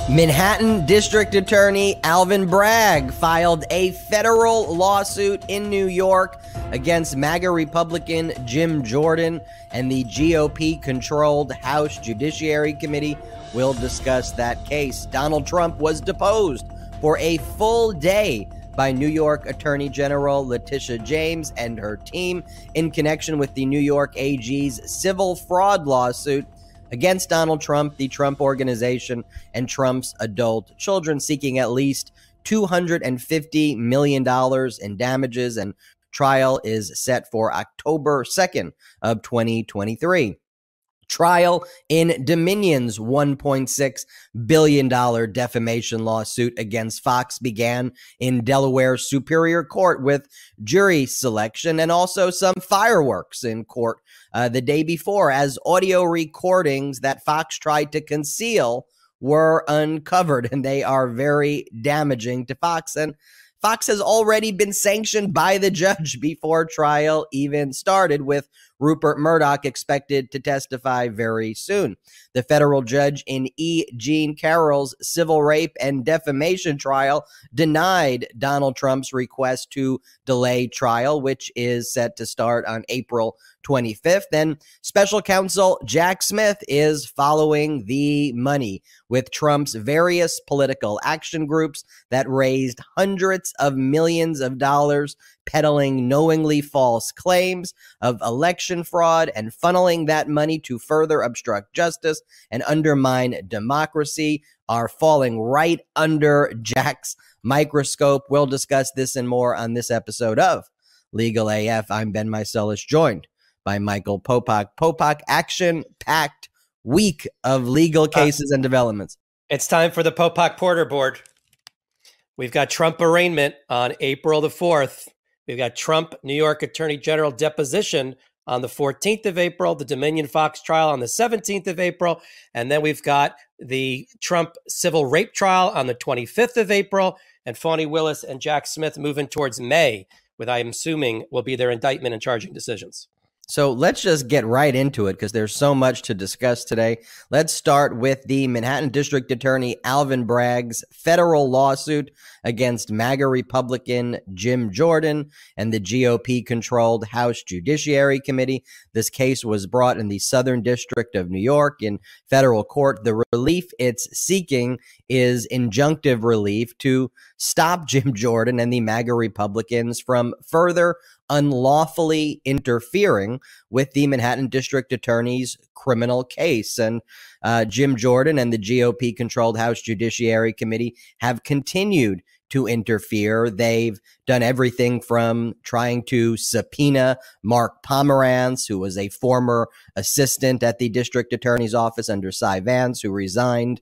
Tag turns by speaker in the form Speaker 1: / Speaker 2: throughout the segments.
Speaker 1: Manhattan District Attorney Alvin Bragg filed a federal lawsuit in New York against MAGA Republican Jim Jordan, and the GOP-controlled House Judiciary Committee will discuss that case. Donald Trump was deposed for a full day by New York Attorney General Letitia James and her team in connection with the New York AG's civil fraud lawsuit against Donald Trump, the Trump Organization, and Trump's adult children, seeking at least $250 million in damages, and trial is set for October 2nd of 2023. Trial in Dominion's $1.6 billion defamation lawsuit against Fox began in Delaware's Superior Court with jury selection and also some fireworks in court the day before, as audio recordings that Fox tried to conceal were uncovered, and they are very damaging to Fox. And Fox has already been sanctioned by the judge before trial even started, with Rupert Murdoch expected to testify very soon. The federal judge in E. Jean Carroll's civil rape and defamation trial denied Donald Trump's request to delay trial, which is set to start on April 25th. Then special counsel Jack Smith is following the money with Trump's various political action groups that raised hundreds of millions of dollars, peddling knowingly false claims of election fraud and funneling that money to further obstruct justice and undermine democracy, are falling right under Jack's microscope. We'll discuss this and more on this episode of Legal AF. I'm Ben Meiselas, joined by Michael Popak. Popak, action-packed week of legal cases and developments.
Speaker 2: It's time for the Popak Porter Board. We've got Trump arraignment on April the 4th. We've got Trump New York Attorney General deposition on the 14th of April, the Dominion Fox trial on the 17th of April, and then we've got the Trump civil rape trial on the 25th of April, and Fani Willis and Jack Smith moving towards May, with, I'm assuming, will be their indictment and charging decisions.
Speaker 1: So let's just get right into it, because there's so much to discuss today. Let's start with the Manhattan District Attorney Alvin Bragg's federal lawsuit against MAGA Republican Jim Jordan and the GOP-controlled House Judiciary Committee. This case was brought in the Southern District of New York in federal court. The relief it's seeking is injunctive relief to stop Jim Jordan and the MAGA Republicans from further unlawfully interfering with the Manhattan District Attorney's criminal case. And Jim Jordan and the GOP-controlled House Judiciary Committee have continued to interfere. They've done everything from trying to subpoena Mark Pomerantz, who was a former assistant at the district attorney's office under Cy Vance, who resigned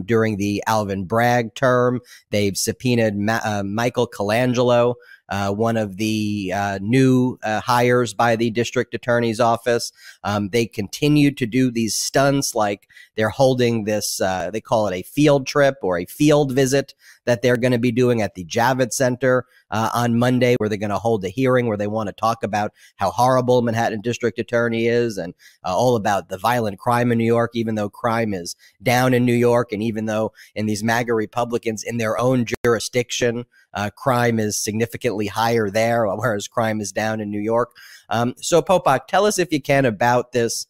Speaker 1: during the Alvin Bragg term. They've subpoenaed Michael Colangelo, one of the new hires by the district attorney's office. They continue to do these stunts, like they're holding this, they call it a field trip or a field visit that they're going to be doing at the Javits Center on Monday, where they're going to hold a hearing where they want to talk about how horrible Manhattan District Attorney is, and all about the violent crime in New York, even though crime is down in New York, and even though in these MAGA Republicans in their own jurisdiction, crime is significantly higher there, whereas crime is down in New York. So Popak, tell us, if you can, about this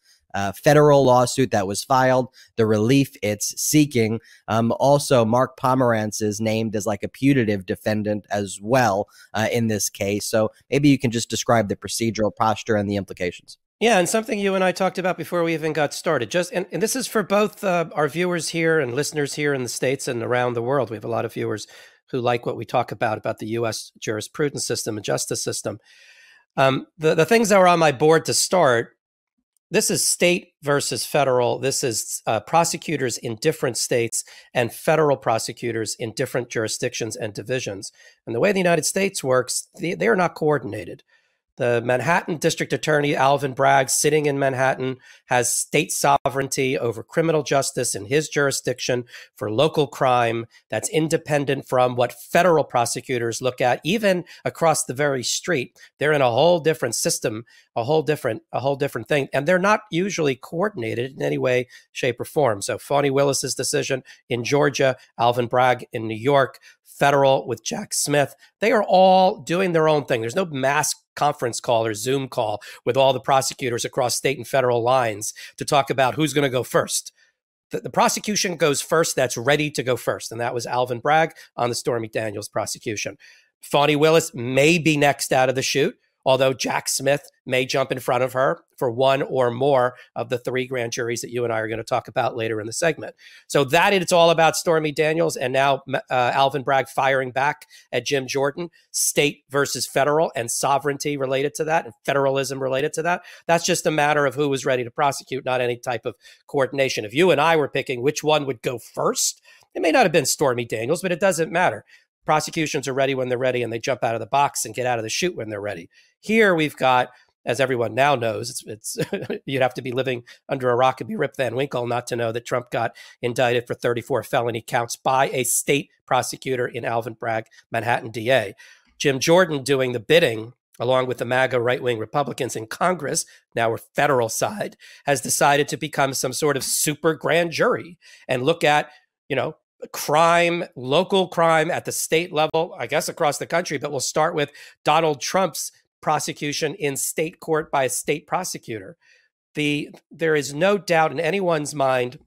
Speaker 1: federal lawsuit that was filed, the relief it's seeking. Also, Mark Pomerantz is named as like a putative defendant as well in this case. So maybe you can just describe the procedural posture and the implications.
Speaker 2: Yeah, and something you and I talked about before we even got started. And this is for both our viewers here and listeners here in the States and around the world. We have a lot of viewers who like what we talk about the U.S. jurisprudence system and justice system. The things that were on my board to start: this is state versus federal. This is prosecutors in different states and federal prosecutors in different jurisdictions and divisions. And the way the United States works, they are not coordinated. The Manhattan District Attorney, Alvin Bragg, sitting in Manhattan, has state sovereignty over criminal justice in his jurisdiction for local crime that's independent from what federal prosecutors look at, even across the very street. They're in a whole different system, a whole different thing, and they're not usually coordinated in any way, shape, or form. So Fani Willis's decision in Georgia, Alvin Bragg in New York, federal with Jack Smith, they are all doing their own thing. There's no mass conference call or Zoom call with all the prosecutors across state and federal lines to talk about who's going to go first. The prosecution goes first that's ready to go first, and that was Alvin Bragg on the Stormy Daniels prosecution. Fani Willis may be next out of the chute, although Jack Smith may jump in front of her for one or more of the 3 grand juries that you and I are going to talk about later in the segment. So that it's all about Stormy Daniels, and now Alvin Bragg firing back at Jim Jordan, state versus federal, and sovereignty related to that, and federalism related to that. That's just a matter of who was ready to prosecute, not any type of coordination. If you and I were picking which one would go first, it may not have been Stormy Daniels, but it doesn't matter. Prosecutions are ready when they're ready, and they jump out of the box and get out of the chute when they're ready. Here we've got, as everyone now knows, it's you'd have to be living under a rock and be Rip Van Winkle not to know that Trump got indicted for 34 felony counts by a state prosecutor in Alvin Bragg, Manhattan DA. Jim Jordan doing the bidding, along with the MAGA right-wing Republicans in Congress, now we're federal side, has decided to become some sort of super grand jury and look at, crime, local crime at the state level, I guess across the country, but we'll start with Donald Trump's prosecution in state court by a state prosecutor. There is no doubt in anyone's mind,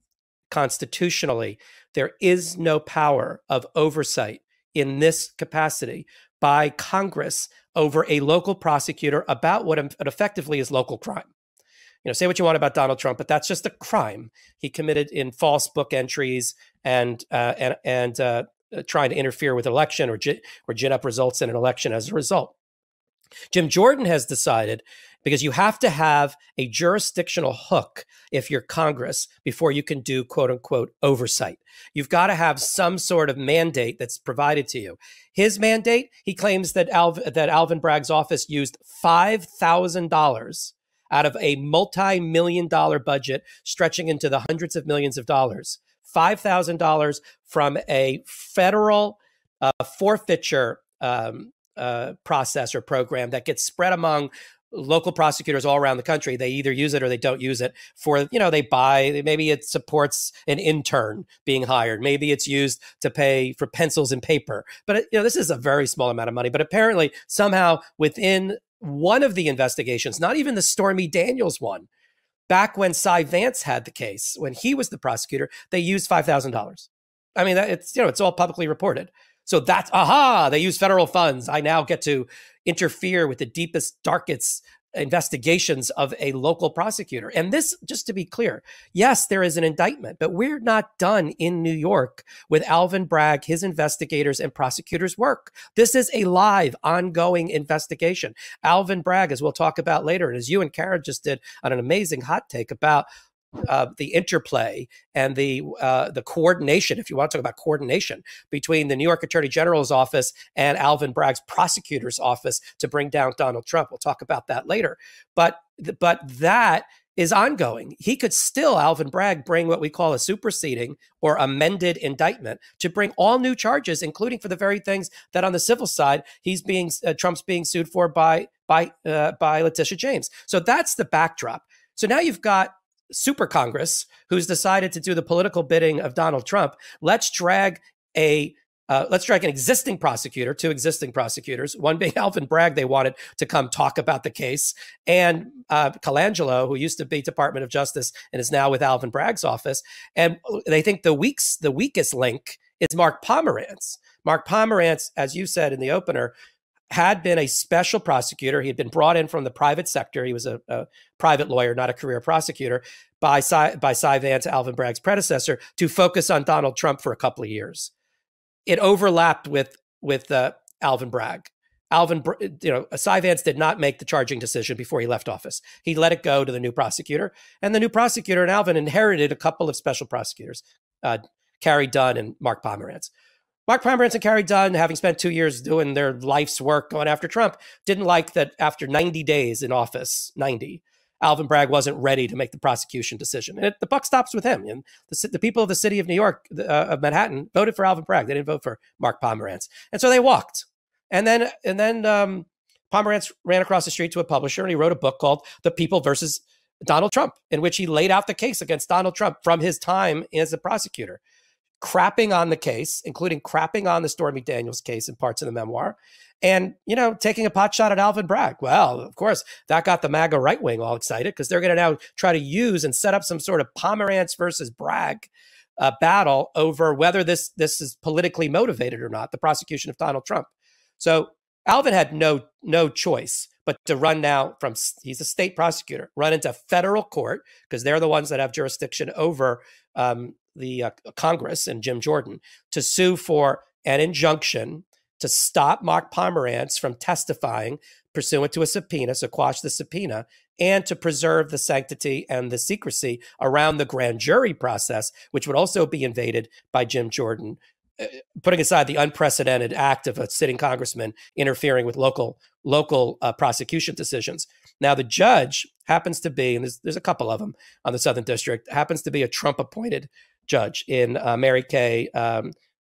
Speaker 2: constitutionally, there is no power of oversight in this capacity by Congress over a local prosecutor about what effectively is local crime. Say what you want about Donald Trump, but that's just a crime he committed in false book entries and trying to interfere with an election or gin up results in an election as a result. Jim Jordan has decided, because you have to have a jurisdictional hook if you're Congress before you can do quote unquote oversight. You've got to have some sort of mandate that's provided to you. His mandate, he claims that Alvin Bragg's office used $5,000 out of a multi-million-dollar budget stretching into the hundreds of millions of dollars. $5,000 from a federal forfeiture process or program that gets spread among local prosecutors all around the country. They either use it or they don't use it for, they buy, maybe it supports an intern being hired. Maybe it's used to pay for pencils and paper. But, this is a very small amount of money. But apparently somehow within one of the investigations, not even the Stormy Daniels one, back when Cy Vance had the case, when he was the prosecutor, they used $5,000. I mean, it's all publicly reported. So that's, they use federal funds. I now get to interfere with the deepest, darkest investigations of a local prosecutor. And this, just to be clear, yes, there is an indictment, but we're not done in New York with Alvin Bragg, his investigators and prosecutors' work. This is a live, ongoing investigation. Alvin Bragg, as we'll talk about later, and as you and Karen just did on an amazing hot take about the interplay and the coordination, if you want to talk about coordination, between the New York Attorney General's office and Alvin Bragg's prosecutor's office to bring down Donald Trump. We'll talk about that later. But that is ongoing. He could still, Alvin Bragg, bring what we call a superseding or amended indictment to bring all new charges, including for the very things that on the civil side Trump's being sued for by Letitia James. So that's the backdrop. So now you've got Super Congress, who's decided to do the political bidding of Donald Trump. Let's drag an existing prosecutor, 2 existing prosecutors, one being Alvin Bragg. They wanted to come talk about the case, and Colangelo, who used to be Department of Justice and is now with Alvin Bragg's office. And they think the weakest link is Mark Pomerantz. Mark Pomerantz, as you said in the opener, had been a special prosecutor. He had been brought in from the private sector. He was a private lawyer, not a career prosecutor, by Cy Vance, Alvin Bragg's predecessor, to focus on Donald Trump for a couple of years. It overlapped with Alvin Bragg. Cy Vance did not make the charging decision before he left office. He let it go to the new prosecutor, and the new prosecutor and Alvin inherited a couple of special prosecutors, Carrie Dunn and Mark Pomerantz. Mark Pomerantz and Carrie Dunn, having spent 2 years doing their life's work going after Trump, didn't like that after 90 days in office, 90, Alvin Bragg wasn't ready to make the prosecution decision. And the buck stops with him. And the people of the city of New York, of Manhattan, voted for Alvin Bragg. They didn't vote for Mark Pomerantz. And so they walked. And then Pomerantz ran across the street to a publisher and he wrote a book called The People versus Donald Trump, in which he laid out the case against Donald Trump from his time as a prosecutor, crapping on the case, including crapping on the Stormy Daniels case in parts of the memoir, and, taking a pot shot at Alvin Bragg. Well, of course, that got the MAGA right wing all excited because they're going to now try to use and set up some sort of Pomerantz versus Bragg battle over whether this is politically motivated or not, the prosecution of Donald Trump. So Alvin had no choice but to run now from, he's a state prosecutor, run into federal court because they're the ones that have jurisdiction over the Congress and Jim Jordan, to sue for an injunction to stop Mark Pomerantz from testifying pursuant to a subpoena, so quash the subpoena, and to preserve the sanctity and the secrecy around the grand jury process, which would also be invaded by Jim Jordan, putting aside the unprecedented act of a sitting congressman interfering with local prosecution decisions. Now, the judge happens to be, and there's a couple of them on the Southern District, happens to be a Trump-appointed judge in Mary Kay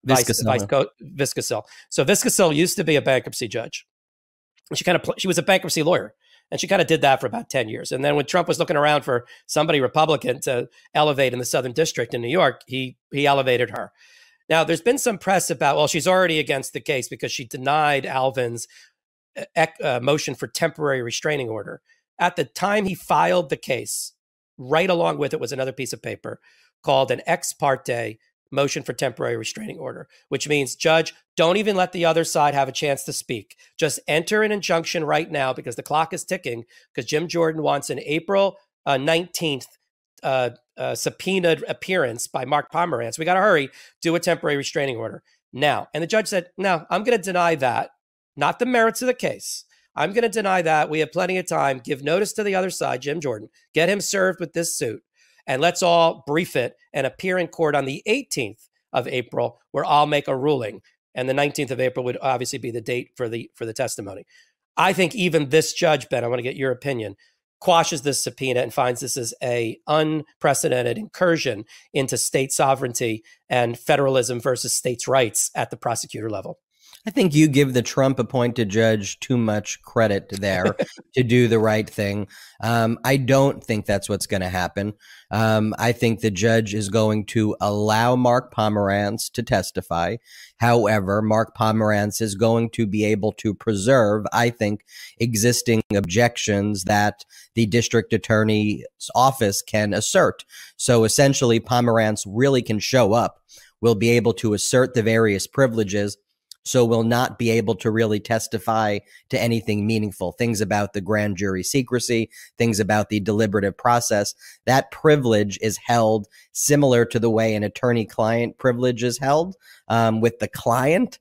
Speaker 2: Viscasil. So Viscasil used to be a bankruptcy judge. She was a bankruptcy lawyer, and she kind of did that for about 10 years. And then when Trump was looking around for somebody Republican to elevate in the Southern District in New York, he elevated her. Now, there's been some press about, well, she's already against the case because she denied Alvin's motion for temporary restraining order. At the time he filed the case, right along with it was another piece of paper called an ex parte motion for temporary restraining order, which means, judge, don't even let the other side have a chance to speak. Just enter an injunction right now because the clock is ticking, because Jim Jordan wants an April 19th subpoenaed appearance by Mark Pomerantz. We got to hurry, do a temporary restraining order now. And the judge said, no, I'm going to deny that, not the merits of the case. I'm going to deny that. We have plenty of time. Give notice to the other side, Jim Jordan. Get him served with this suit. And let's all brief it and appear in court on the 18th of April, where I'll make a ruling. And the 19th of April would obviously be the date for the testimony. I think even this judge, Ben, I want to get your opinion, quashes this subpoena and finds this is a unprecedented incursion into state sovereignty and federalism versus states' rights at the prosecutor level.
Speaker 1: I think you give the Trump-appointed judge too much credit there to do the right thing. I don't think that's what's going to happen. I think the judge is going to allow Mark Pomerantz to testify. However, Mark Pomerantz is going to be able to preserve, I think, existing objections that the district attorney's office can assert. So essentially, Pomerantz really can show up. We'll be able to assert the various privileges, so we'll not be able to really testify to anything meaningful, things about the grand jury secrecy, things about the deliberative process. That privilege is held similar to the way an attorney-client privilege is held with the client.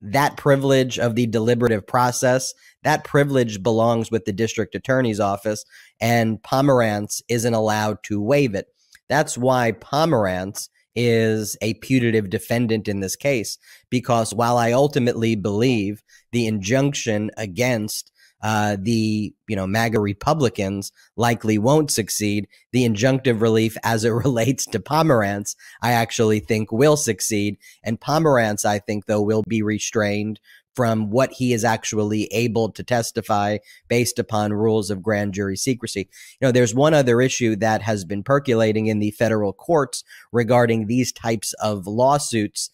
Speaker 1: That privilege of the deliberative process, that privilege belongs with the district attorney's office, and Pomerantz isn't allowed to waive it. That's why Pomerantz is a putative defendant in this case, because while I ultimately believe the injunction against the MAGA Republicans likely won't succeed, the injunctive relief as it relates to Pomerantz, I actually think will succeed. And Pomerantz, I think, though, will be restrained from what he is actually able to testify based upon rules of grand jury secrecy. There's one other issue that has been percolating in the federal courts regarding these types of lawsuits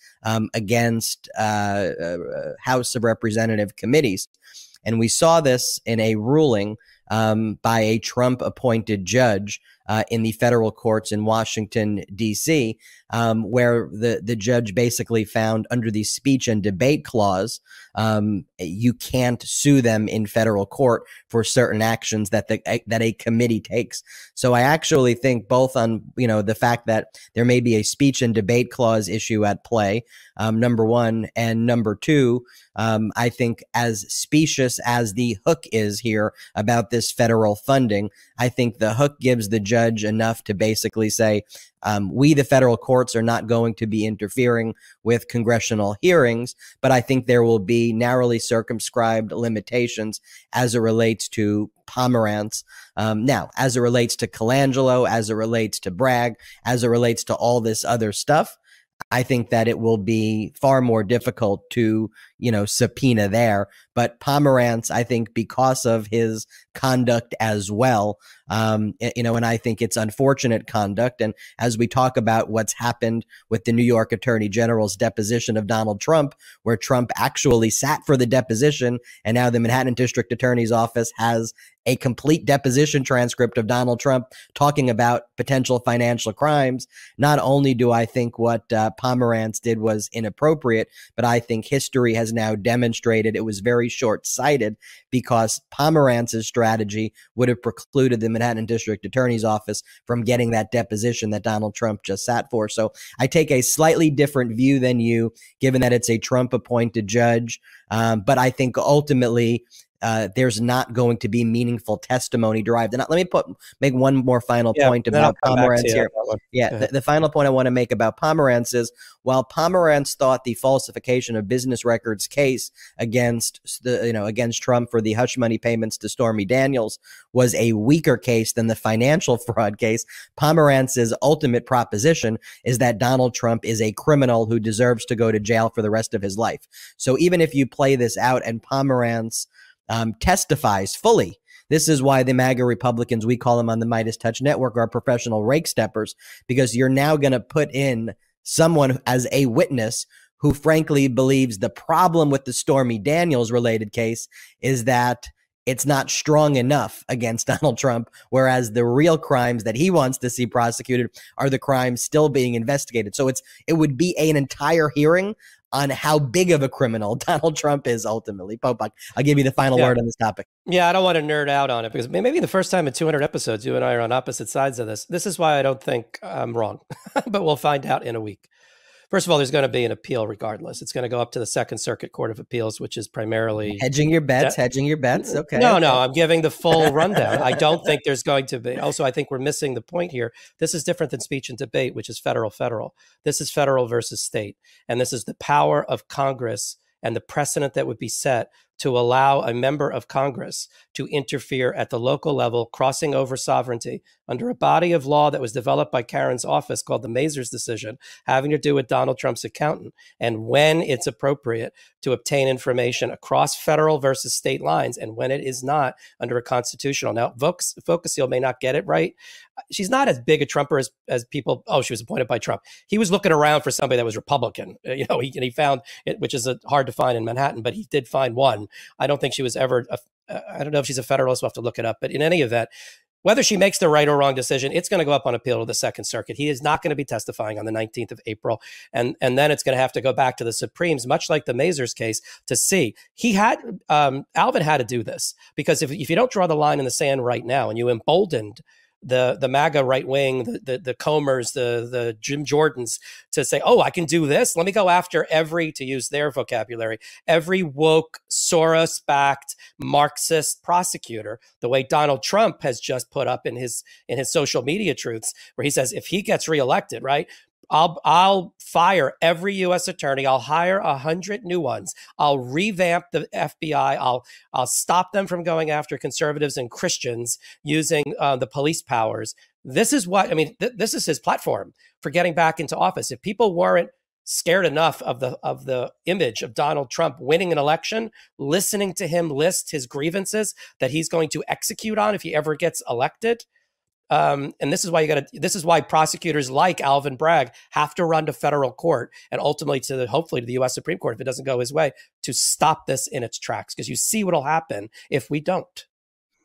Speaker 1: against House of Representative committees. And we saw this in a ruling by a Trump-appointed judge in the federal courts in Washington, D.C., where the judge basically found under the speech and debate clause, you can't sue them in federal court for certain actions that a committee takes. So I actually think both on the fact that there may be a speech and debate clause issue at play, number one, and number two, I think as specious as the hook is here about this federal funding, I think the hook gives the judge enough to basically say, we, the federal courts, are not going to be interfering with congressional hearings, but I think there will be narrowly circumscribed limitations as it relates to Pomerantz. Now, as it relates to Colangelo, as it relates to Bragg, as it relates to all this other stuff, I think that it will be far more difficult to, subpoena there. But Pomerantz, I think because of his conduct as well, and I think it's unfortunate conduct. And as we talk about what's happened with the New York Attorney General's deposition of Donald Trump, where Trump actually sat for the deposition, and now the Manhattan District Attorney's Office has a complete deposition transcript of Donald Trump talking about potential financial crimes. Not only do I think what Pomerantz did was inappropriate, but I think history has now demonstrated it was very short-sighted, because Pomerantz's strategy would have precluded the Manhattan District Attorney's Office from getting that deposition that Donald Trump just sat for. So I take a slightly different view than you, given that it's a Trump-appointed judge. But I think ultimately there's not going to be meaningful testimony derived. And let me make one more final point about Pomerantz here. The final point I want to make about Pomerantz is, while Pomerantz thought the falsification of business records case against Trump for the hush money payments to Stormy Daniels was a weaker case than the financial fraud case, Pomerantz's ultimate proposition is that Donald Trump is a criminal who deserves to go to jail for the rest of his life. So even if you play this out and Pomerantz testifies fully, this is why the MAGA Republicans, we call them on the Midas Touch Network, are professional rake steppers, because you're now going to put in someone as a witness who frankly believes the problem with the Stormy Daniels related case is that it's not strong enough against Donald Trump, whereas the real crimes that he wants to see prosecuted are the crimes still being investigated. So it would be an entire hearing on how big of a criminal Donald Trump is ultimately. Popok, I'll give you the final word on this topic.
Speaker 2: Yeah, I don't want to nerd out on it, because maybe the first time in 200 episodes, you and I are on opposite sides of this. This is why I don't think I'm wrong, but we'll find out in a week. First of all, there's going to be an appeal regardless. It's going to go up to the Second Circuit Court of Appeals, which is primarily... Hedging your bets. Okay. No, I'm giving the full rundown. I don't think there's going to be... Also, I think we're missing the point here. This is different than speech and debate, which is federal. This is federal versus state. And this is the power of Congress and the precedent that would be set to allow a member of Congress to interfere at the local level, crossing over sovereignty under a body of law that was developed by Karen's office called the Mazars decision, having to do with Donald Trump's accountant, and when it's appropriate to obtain information across federal versus state lines, and when it is not under a constitutional. Now, Focusio may not get it right. She's not as big a Trumper as people. Oh, she was appointed by Trump. He was looking around for somebody that was Republican. He found it, which is hard to find in Manhattan, but he did find one. I don't think she was ever, I don't know if she's a Federalist, we'll have to look it up. But in any event, whether she makes the right or wrong decision, it's going to go up on appeal to the Second Circuit. He is not going to be testifying on the 19th of April. And then it's going to have to go back to the Supremes, much like the Mazars case, to see. Alvin had to do this, because if you don't draw the line in the sand right now and you emboldened the MAGA right wing, the Comers, the Jim Jordans, to say, oh, I can do this. Let me go after to use their vocabulary, every woke, Soros-backed Marxist prosecutor, the way Donald Trump has just put up in his social media truths, where he says if he gets reelected, right, I'll fire every U.S. attorney. I'll hire 100 new ones. I'll revamp the FBI. I'll stop them from going after conservatives and Christians using the police powers. This is this is his platform for getting back into office. If people weren't scared enough of the image of Donald Trump winning an election, listening to him list his grievances that he's going to execute on if he ever gets elected. And this is why prosecutors like Alvin Bragg have to run to federal court and ultimately hopefully to the U.S. Supreme Court if it doesn't go his way, to stop this in its tracks, because you see what'll happen if we don't.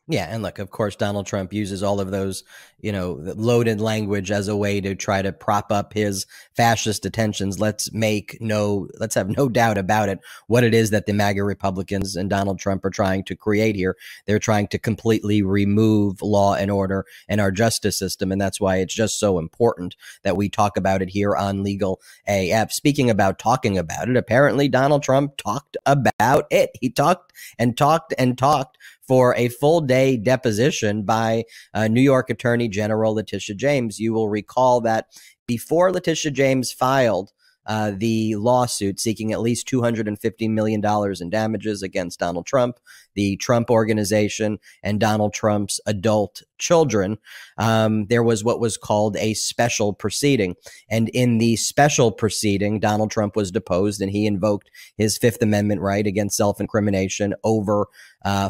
Speaker 1: Yeah, and look, of course, Donald Trump uses all of those, loaded language as a way to try to prop up his fascist intentions. Let's have no doubt about it. What it is that the MAGA Republicans and Donald Trump are trying to create here, they're trying to completely remove law and order in our justice system, and that's why it's just so important that we talk about it here on Legal AF. Speaking about talking about it, apparently Donald Trump talked about it. He talked and talked for a full day deposition by New York Attorney General Letitia James. You will recall that before Letitia James filed the lawsuit seeking at least $250 million in damages against Donald Trump, the Trump Organization, and Donald Trump's adult children, there was what was called a special proceeding. And in the special proceeding, Donald Trump was deposed and he invoked his Fifth Amendment right against self-incrimination over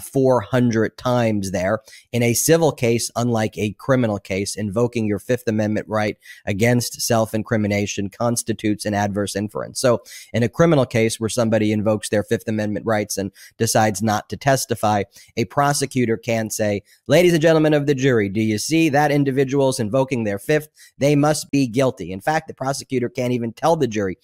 Speaker 1: 400 times there. In a civil case, unlike a criminal case, invoking your Fifth Amendment right against self-incrimination constitutes an adverse inference. So in a criminal case where somebody invokes their Fifth Amendment rights and decides not to testify, a prosecutor can say, ladies and gentlemen of the jury, do you see that individual's invoking their fifth? They must be guilty. In fact, the prosecutor can't even tell the jury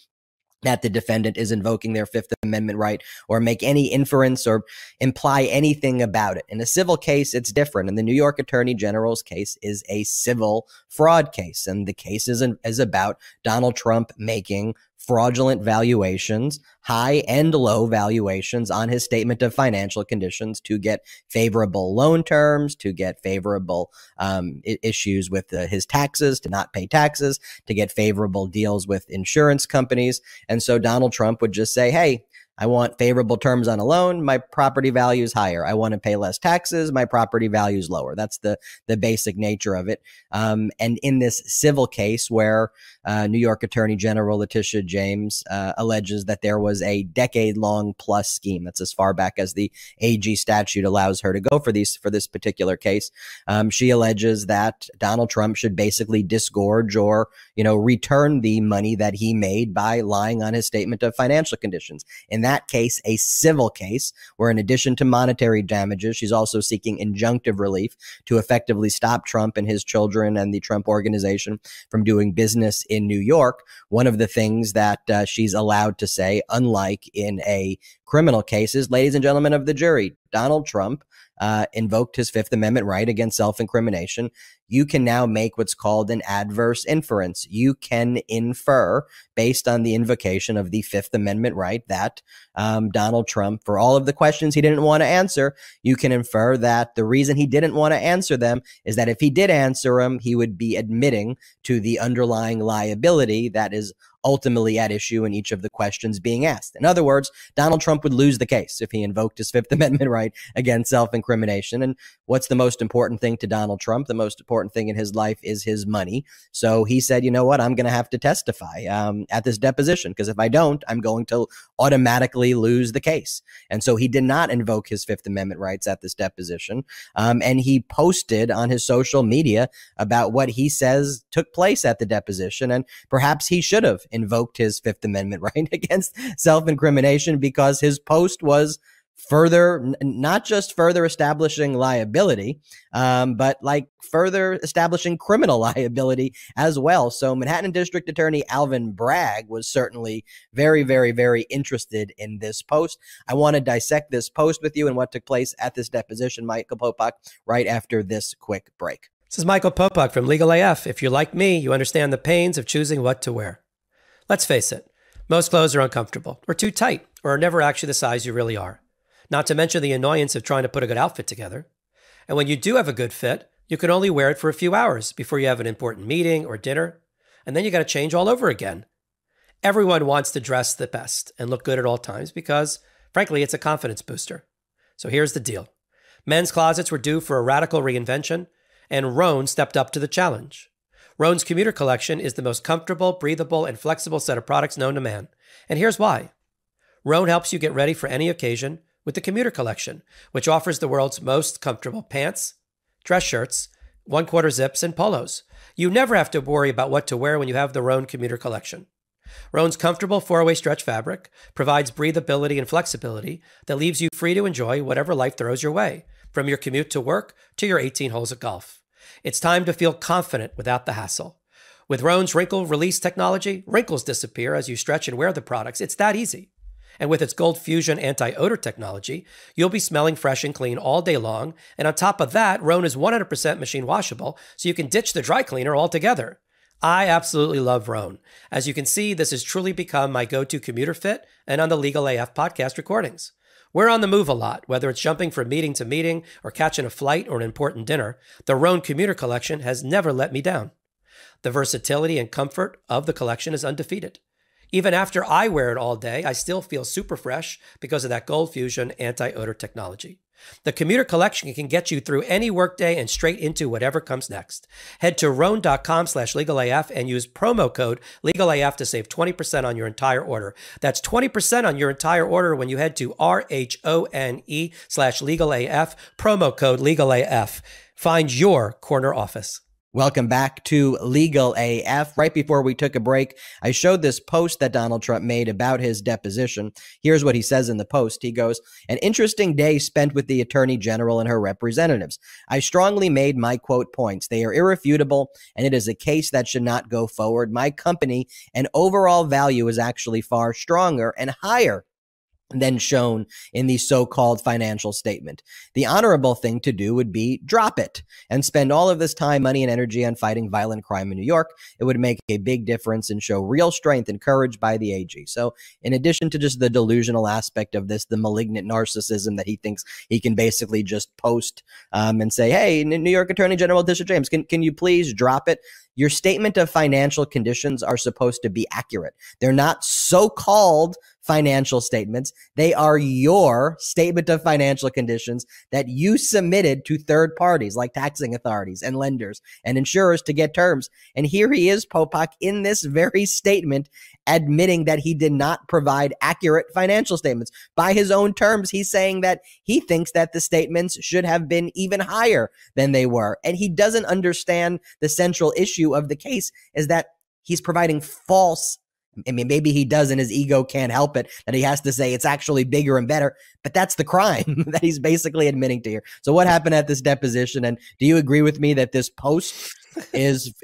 Speaker 1: that the defendant is invoking their Fifth Amendment right or make any inference or imply anything about it. In a civil case, it's different. And the New York Attorney General's case is a civil fraud case. And the case is about Donald Trump making fraudulent valuations, high and low valuations on his statement of financial conditions to get favorable loan terms, to get favorable issues with his taxes, to not pay taxes, to get favorable deals with insurance companies. And so Donald Trump would just say, hey, I want favorable terms on a loan. My property value is higher. I want to pay less taxes. My property value is lower. That's the basic nature of it. And in this civil case where New York Attorney General Letitia James alleges that there was a decade-long plus scheme. That's as far back as the AG statute allows her to go for this particular case. She alleges that Donald Trump should basically disgorge or, return the money that he made by lying on his statement of financial conditions. In that case, a civil case where in addition to monetary damages, she's also seeking injunctive relief to effectively stop Trump and his children and the Trump Organization from doing business in New York. One of the things that she's allowed to say, unlike in a criminal case, is, ladies and gentlemen of the jury, Donald Trump invoked his Fifth Amendment right against self-incrimination. You can now make what's called an adverse inference. You can infer, based on the invocation of the Fifth Amendment right, that Donald Trump, for all of the questions he didn't want to answer, you can infer that the reason he didn't want to answer them is that if he did answer them, he would be admitting to the underlying liability that is ultimately at issue in each of the questions being asked. In other words, Donald Trump would lose the case if he invoked his Fifth Amendment right against self-incrimination. And what's the most important thing to Donald Trump? The most important thing in his life is his money. So he said, you know what, I'm going to have to testify at this deposition, because if I don't, I'm going to automatically lose the case. And so he did not invoke his Fifth Amendment rights at this deposition. And he posted on his social media about what he says took place at the deposition. And perhaps he should have invoked his Fifth Amendment right against self-incrimination, because his post was not just further establishing liability, but like further establishing criminal liability as well. So Manhattan District Attorney Alvin Bragg was certainly very, very, very interested in this post. I want to dissect this post with you and what took place at this deposition, Michael Popok, right after this quick break.
Speaker 2: This is Michael Popok from Legal AF. If you're like me, you understand the pains of choosing what to wear. Let's face it, most clothes are uncomfortable, or too tight, or are never actually the size you really are. Not to mention the annoyance of trying to put a good outfit together. And when you do have a good fit, you can only wear it for a few hours before you have an important meeting or dinner, and then you got to change all over again. Everyone wants to dress the best and look good at all times because, frankly, it's a confidence booster. So here's the deal. Men's closets were due for a radical reinvention, and Rhone stepped up to the challenge. Rhone's commuter collection is the most comfortable, breathable, and flexible set of products known to man. And here's why. Rhone helps you get ready for any occasion with the commuter collection, which offers the world's most comfortable pants, dress shirts, 1/4 zips, and polos. You never have to worry about what to wear when you have the Rhone commuter collection. Rhone's comfortable 4-way stretch fabric provides breathability and flexibility that leaves you free to enjoy whatever life throws your way, from your commute to work to your 18 holes of golf. It's time to feel confident without the hassle. With Rhone's wrinkle release technology, wrinkles disappear as you stretch and wear the products. It's that easy. And with its Gold Fusion anti-odor technology, you'll be smelling fresh and clean all day long. And on top of that, Rhone is 100% machine washable, so you can ditch the dry cleaner altogether. I absolutely love Rhone. As you can see, this has truly become my go-to commuter fit and on the Legal AF podcast recordings. We're on the move a lot, whether it's jumping from meeting to meeting or catching a flight or an important dinner. The Roan Commuter Collection has never let me down. The versatility and comfort of the collection is undefeated. Even after I wear it all day, I still feel super fresh because of that Gold Fusion anti-odor technology. The Commuter Collection can get you through any workday and straight into whatever comes next. Head to roan.com/legalaf and use promo code LegalAF to save 20% on your entire order. That's 20% on your entire order when you head to RHONE/legalAF, promo code LegalAF. Find your corner office.
Speaker 1: Welcome back to Legal AF. Right before we took a break, I showed this post that Donald Trump made about his deposition. Here's what he says in the post. He goes, "An interesting day spent with the Attorney General and her representatives. I strongly made my quote points. They are irrefutable, and it is a case that should not go forward. My company and overall value is actually far stronger and higher than shown in the so-called financial statement. The honorable thing to do would be drop it and spend all of this time, money, and energy on fighting violent crime in New York. It would make a big difference and show real strength and courage by the AG." So in addition to just the delusional aspect of this, the malignant narcissism that he thinks he can basically just post and say, "Hey, New York Attorney General District James, can you please drop it?" Your statement of financial conditions are supposed to be accurate. They're not so-called financial statements. They are your statement of financial conditions that you submitted to third parties like taxing authorities and lenders and insurers to get terms. And here he is, Popak, in this very statement, admitting that he did not provide accurate financial statements. By his own terms, he's saying that he thinks that the statements should have been even higher than they were. And he doesn't understand the central issue of the case is that he's providing false. I mean, maybe he does and his ego can't help it, that he has to say it's actually bigger and better, but that's the crime that he's basically admitting to here. So what happened at this deposition? And do you agree with me that this post is,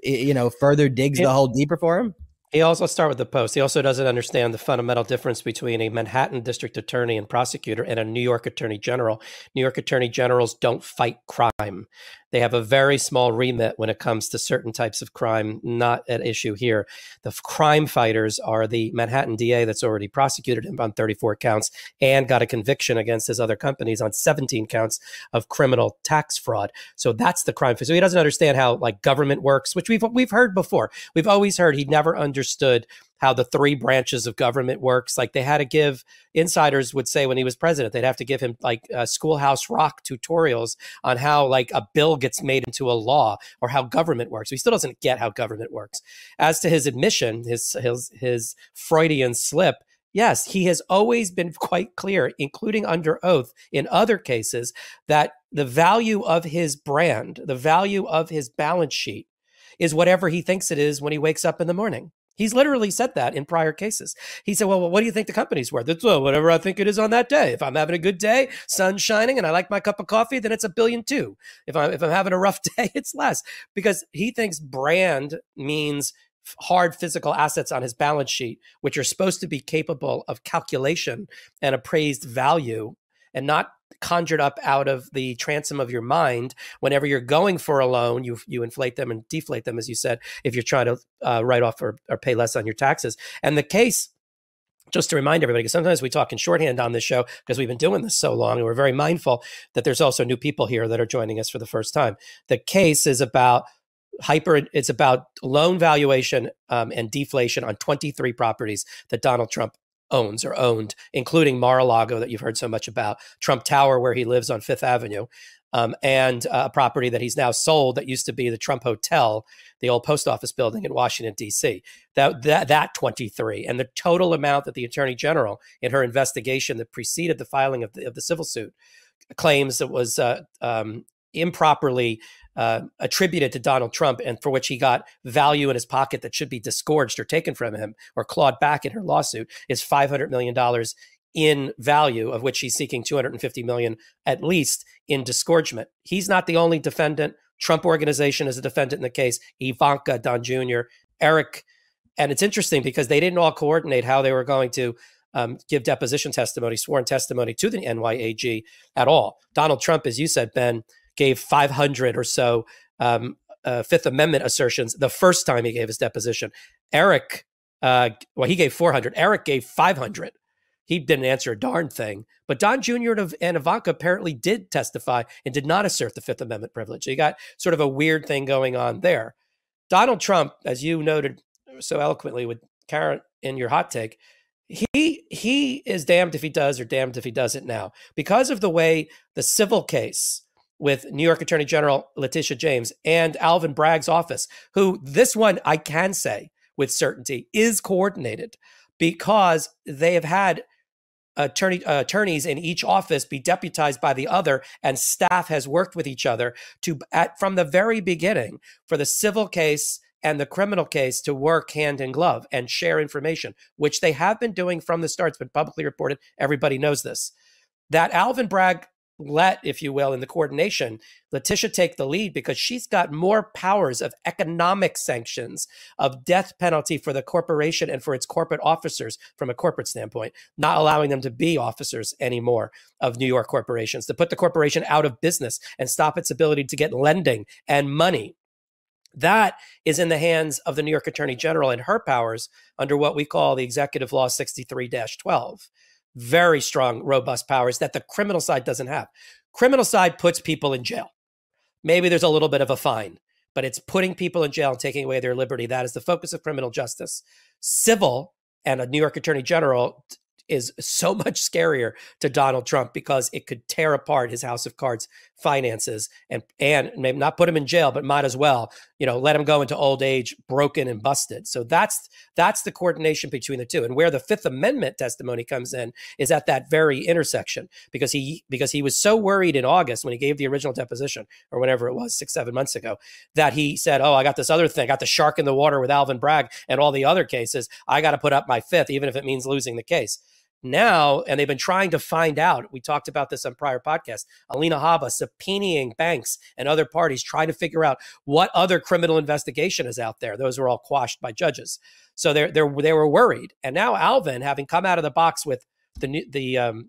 Speaker 1: further digs the hole deeper for him?
Speaker 2: He also started with the post. He also doesn't understand the fundamental difference between a Manhattan district attorney and prosecutor and a New York attorney general. New York attorney generals don't fight crime. They have a very small remit when it comes to certain types of crime, not at issue here. The crime fighters are the Manhattan DA that's already prosecuted him on 34 counts and got a conviction against his other companies on 17 counts of criminal tax fraud. So that's the crime. So he doesn't understand how government works, which we've heard before. We've always heard. He never understood how the three branches of government works. Like they had to give, insiders would say when he was president, they'd have to give him Schoolhouse Rock tutorials on how a bill gets made into a law or how government works. So he still doesn't get how government works. As to his admission, his Freudian slip, yes, he has always been quite clear, including under oath in other cases, that the value of his brand, the value of his balance sheet is whatever he thinks it is when he wakes up in the morning. He's literally said that in prior cases. He said, well, what do you think the company's worth? It's whatever I think it is on that day. If I'm having a good day, sun's shining, and I like my cup of coffee, then it's $1.2 billion. If I'm having a rough day, it's less. Because he thinks brand means hard physical assets on his balance sheet, which are supposed to be capable of calculation and appraised value and not conjured up out of the transom of your mind. Whenever you're going for a loan, you inflate them and deflate them, as you said, if you're trying to write off or pay less on your taxes. And the case, just to remind everybody, because sometimes we talk in shorthand on this show because we've been doing this so long, and we're very mindful that there's also new people here that are joining us for the first time. The case is about it's about loan valuation and deflation on 23 properties that Donald Trump owns or owned, including Mar-a-Lago that you've heard so much about, Trump Tower, where he lives on Fifth Avenue, and a property that he's now sold that used to be the Trump Hotel, the old post office building in Washington, D.C. That 23. And the total amount that the Attorney General in her investigation that preceded the filing of the civil suit claims it was improperly attributed to Donald Trump, and for which he got value in his pocket that should be disgorged or taken from him or clawed back in her lawsuit, is $500 million in value, of which he's seeking $250 million at least in disgorgement. He's not the only defendant. Trump Organization is a defendant in the case. Ivanka, Don Jr., Eric. And it's interesting because they didn't all coordinate how they were going to give deposition testimony, sworn testimony to the NYAG at all. Donald Trump, as you said, Ben, gave 500 or so Fifth Amendment assertions the first time he gave his deposition. Eric, he gave 400. Eric gave 500. he didn't answer a darn thing. But Don Jr. and Ivanka apparently did testify and did not assert the Fifth Amendment privilege. So you got sort of a weird thing going on there. Donald Trump, as you noted so eloquently with Karen in your hot take, he is damned if he does or damned if he doesn't now. Because of the way the civil case with New York Attorney General Letitia James and Alvin Bragg's office, who this one I can say with certainty is coordinated, because they have had attorneys in each office be deputized by the other, and staff has worked with each other from the very beginning for the civil case and the criminal case to work hand in glove and share information, which they have been doing from the start. It's been publicly reported. Everybody knows this. That Alvin Bragg let, if you will, in the coordination, Letitia take the lead because she's got more powers of economic sanctions, of death penalty for the corporation and for its corporate officers from a corporate standpoint, not allowing them to be officers anymore of New York corporations, to put the corporation out of business and stop its ability to get lending and money. That is in the hands of the New York Attorney General and her powers under what we call the Executive Law 63-12. Very strong, robust powers that the criminal side doesn't have. Criminal side puts people in jail. Maybe there's a little bit of a fine, but it's putting people in jail and taking away their liberty. That is the focus of criminal justice. Civil and a New York Attorney General is so much scarier to Donald Trump because it could tear apart his house of cards finances and maybe not put him in jail, but might as well, let him go into old age broken and busted. So that's the coordination between the two. And where the Fifth Amendment testimony comes in is at that very intersection, because he was so worried in August when he gave the original deposition, or whenever it was, 6-7 months ago, that he said, oh, I got this other thing, I got the shark in the water with Alvin Bragg and all the other cases. I got to put up my fifth, even if it means losing the case. Now, and they've been trying to find out, we talked about this on prior podcasts, Alina Habba subpoenaing banks and other parties, trying to figure out what other criminal investigation is out there. Those were all quashed by judges. So they were worried. And now Alvin, having come out of the box with the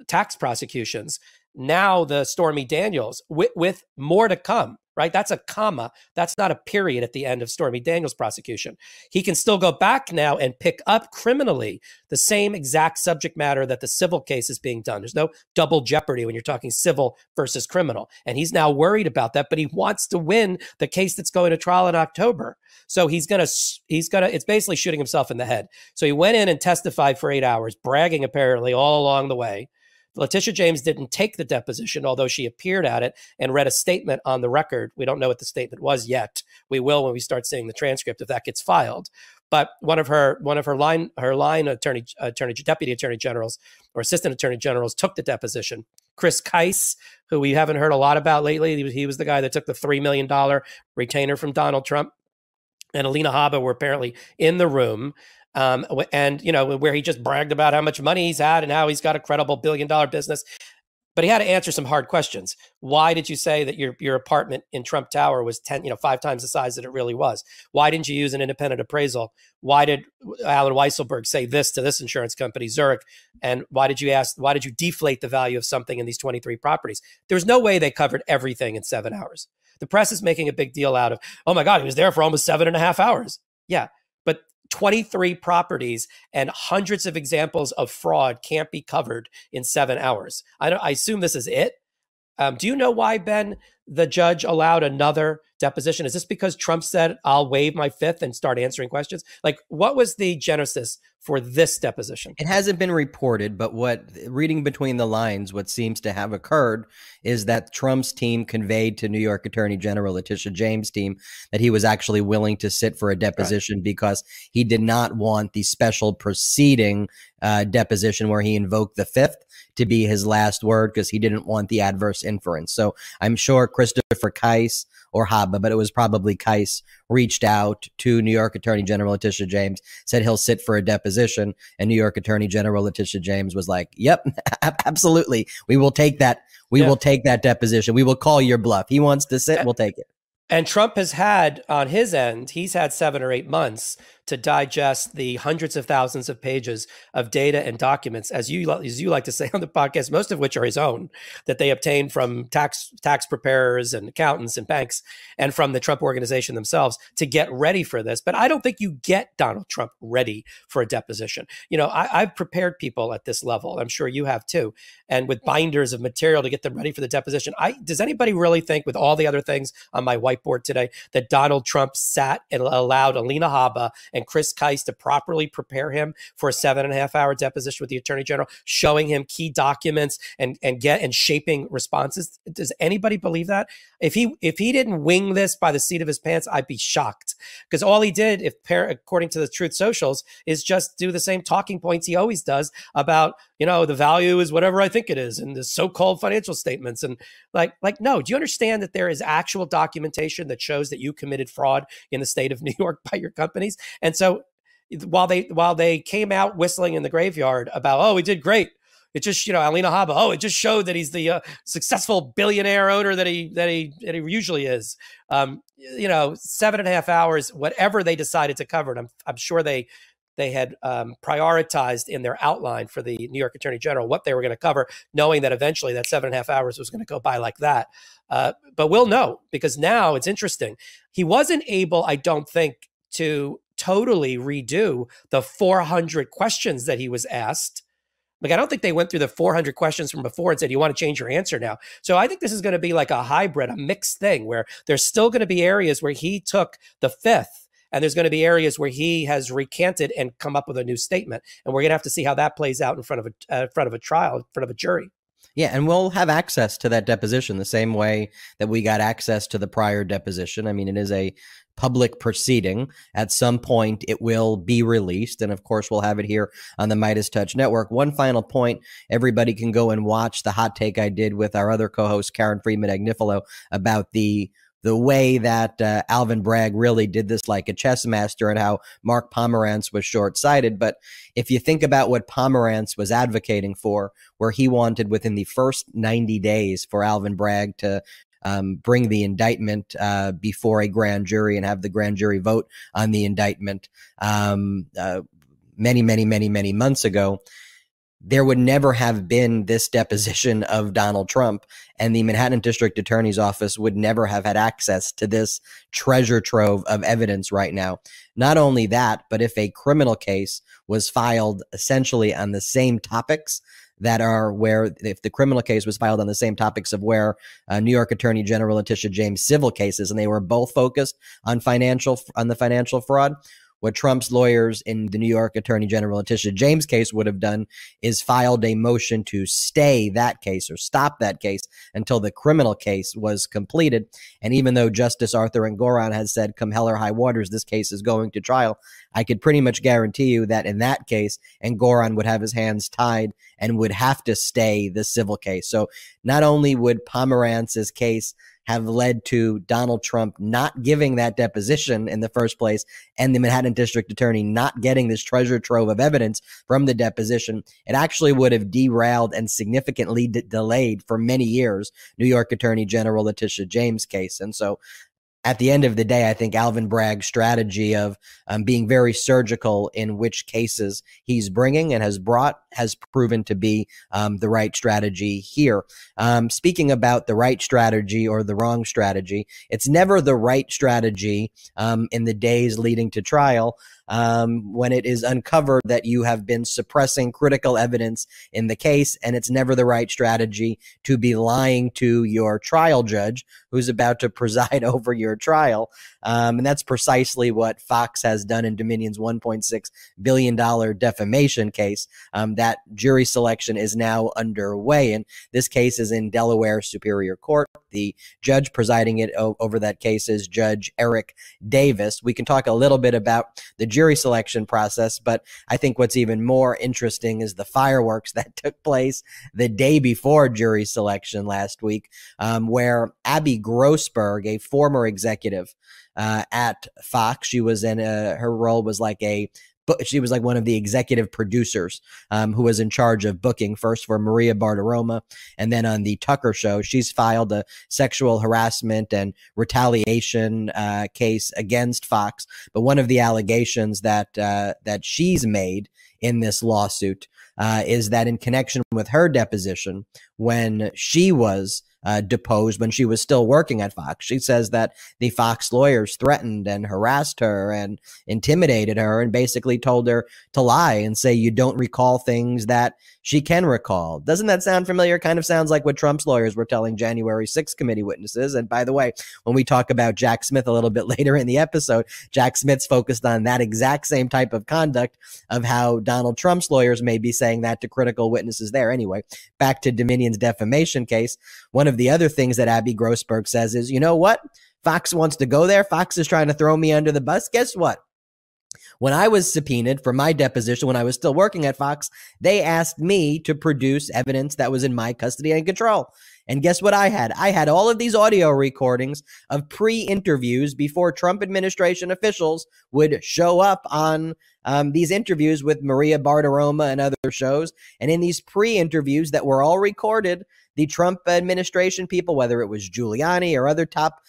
Speaker 2: tax prosecutions, now the Stormy Daniels, with more to come, right? That's a comma. That's not a period at the end of Stormy Daniels' prosecution. He can still go back now and pick up criminally the same exact subject matter that the civil case is being done. There's no double jeopardy when you're talking civil versus criminal. And he's now worried about that, but he wants to win the case that's going to trial in October. So it's basically shooting himself in the head. So he went in and testified for 8 hours, bragging apparently all along the way. Letitia James didn't take the deposition, although she appeaed at it and read a statement on the record. We don't know what the statement was yet. We will when we start seeing the transcript if that gets filed. But one of her line deputy attorney generals or assistant attorney generals took the deposition. Chris Keiss, who we haven't heard a lot about lately, he was the guy that took the $3 million retainer from Donald Trump, and Alina Habba were apparently in the room. And, where he just bragged about how much money he's had and how he's got a credible $1 billion business. But he had to answer some hard questions. Why did you say that your apartment in Trump Tower was 5 times the size that it really was? Why didn't you use an independent appraisal? Why did Alan Weisselberg say this to this insurance company, Zurich? And why did you deflate the value of something in these 23 properties? There was no way they covered everything in 7 hours. The press is making a big deal out of, oh my God, he was there for almost 7.5 hours. Yeah, but 23 properties and hundreds of examples of fraud can't be covered in 7 hours. I assume this is it. Do you know why, Ben, the judge allowed another deposition? Is this because Trump said, I'll waive my fifth and start answering questions? Like, what was the genesis for this deposition?
Speaker 1: It hasn't been reported, but reading between the lines, what seems to have occurred is that Trump's team conveyed to New York Attorney General Letitia James' team that he was actually willing to sit for a deposition because he did not want the special proceeding deposition where he invoked the fifth to be his last word, because he didn't want the adverse inference. So I'm sure Christopher Keiss or Habba, but it was probably Keiss, reached out to New York Attorney General Letitia James, said he'll sit for a deposition, and New York Attorney General Letitia James was like, yep, absolutely. We will take that. We will take that deposition. We will call your bluff. He wants to sit. We'll take it.
Speaker 2: And Trump has had, on his end, he's had 7 or 8 months to digest the hundreds of thousands of pages of data and documents, as you like to say on the podcast, most of which are his own, that they obtained from tax preparers and accountants and banks and from the Trump organization themselves to get ready for this. But I don't think you get Donald Trump ready for a deposition. You know, I've prepared people at this level. I'm sure you have too. And with binders of material to get them ready for the deposition. Does anybody really think, with all the other things on my whiteboard today, that Donald Trump sat and allowed Alina Habba and Chris Kice to properly prepare him for a 7.5-hour deposition with the Attorney General, showing him key documents and shaping responses? Does anybody believe that? If he didn't wing this by the seat of his pants, I'd be shocked, because all he did, according to the Truth Socials, is just do the same talking points he always does about, you know, the value is whatever I think it is, and the so-called financial statements. And like, no, do you understand that there is actual documentation that shows that you committed fraud in the state of New York by your companies? And so while they came out whistling in the graveyard about, oh, we did great, it just, you know, Alina Habba, oh, it just showed that he's the successful billionaire owner that he usually is. You know, 7.5 hours, whatever they decided to cover it, I'm sure they had prioritized in their outline for the New York Attorney General what they were going to cover, knowing that eventually that 7.5 hours was going to go by like that. But we'll know, because now it's interesting. He wasn't able, I don't think, to totally redo the 400 questions that he was asked. Like, I don't think they went through the 400 questions from before and said, you want to change your answer now? So I think this is going to be like a hybrid, a mixed thing, where there's still going to be areas where he took the fifth, and there's going to be areas where he has recanted and come up with a new statement. And we're going to have to see how that plays out in front of a trial, in front of a jury.
Speaker 1: Yeah, and we'll have access to that deposition the same way that we got access to the prior deposition. I mean, it is a public proceeding. At some point, it will be released. And of course, we'll have it here on the Midas Touch Network. One final point, everybody can go and watch the hot take I did with our other co-host, Karen Friedman-Agnifilo, about the way that Alvin Bragg really did this like a chess master, and how Mark Pomerantz was short-sighted. But if you think about what Pomerantz was advocating for, where he wanted within the first 90 days for Alvin Bragg to bring the indictment before a grand jury and have the grand jury vote on the indictment many months ago, there would never have been this deposition of Donald Trump, and the Manhattan District Attorney's Office would never have had access to this treasure trove of evidence right now. Not only that, but if a criminal case was filed essentially on the same topics that are where, if the criminal case was filed on the same topics of where New York Attorney General Letitia James' civil cases, and they were both focused on the financial fraud, what Trump's lawyers in the New York Attorney General Letitia James case would have done is filed a motion to stay that case or stop that case until the criminal case was completed. And even though Justice Arthur Engoron has said, come hell or high waters, this case is going to trial, I could pretty much guarantee you that in that case, Engoron would have his hands tied and would have to stay the civil case. So not only would Pomerantz's case have led to Donald Trump not giving that deposition in the first place, and the Manhattan District Attorney not getting this treasure trove of evidence from the deposition, it actually would have derailed and significantly delayed for many years New York Attorney General Letitia James' case. And so at the end of the day, I think Alvin Bragg's strategy of being very surgical in which cases he's bringing and has brought has proven to be the right strategy here. Speaking about the right strategy or the wrong strategy, it's never the right strategy in the days leading to trial when it is uncovered that you have been suppressing critical evidence in the case, and it's never the right strategy to be lying to your trial judge who's about to preside over your trial. And that's precisely what Fox has done in Dominion's $1.6 billion defamation case. That jury selection is now underway, and this case is in Delaware Superior Court. The judge presiding it over that case is Judge Eric Davis. We can talk a little bit about the jury selection process, but I think what's even more interesting is the fireworks that took place the day before jury selection last week, where Abby Grossberg, a former executive at Fox, she was in her role was like a she was like one of the executive producers who was in charge of booking first for Maria Bartiromo and then on the Tucker show. She's filed a sexual harassment and retaliation case against Fox. But one of the allegations that she's made in this lawsuit is that in connection with her deposition, when she was deposed, when she was still working at Fox, she says that the Fox lawyers threatened and harassed her and intimidated her and basically told her to lie and say you don't recall things that she can recall. Doesn't that sound familiar? Kind of sounds like what Trump's lawyers were telling January 6th committee witnesses. And by the way, when we talk about Jack Smith a little bit later in the episode, Jack Smith's focused on that exact same type of conduct of how Donald Trump's lawyers may be saying that to critical witnesses there. Anyway, back to Dominion's defamation case. One of the other things that Abby Grossberg says is, you know what? Fox wants to go there. Fox is trying to throw me under the bus. Guess what? When I was subpoenaed for my deposition, when I was still working at Fox, they asked me to produce evidence that was in my custody and control. And guess what I had? I had all of these audio recordings of pre-interviews before Trump administration officials would show up on these interviews with Maria Bartiromo and other shows. And in these pre-interviews that were all recorded, the Trump administration people, whether it was Giuliani or other top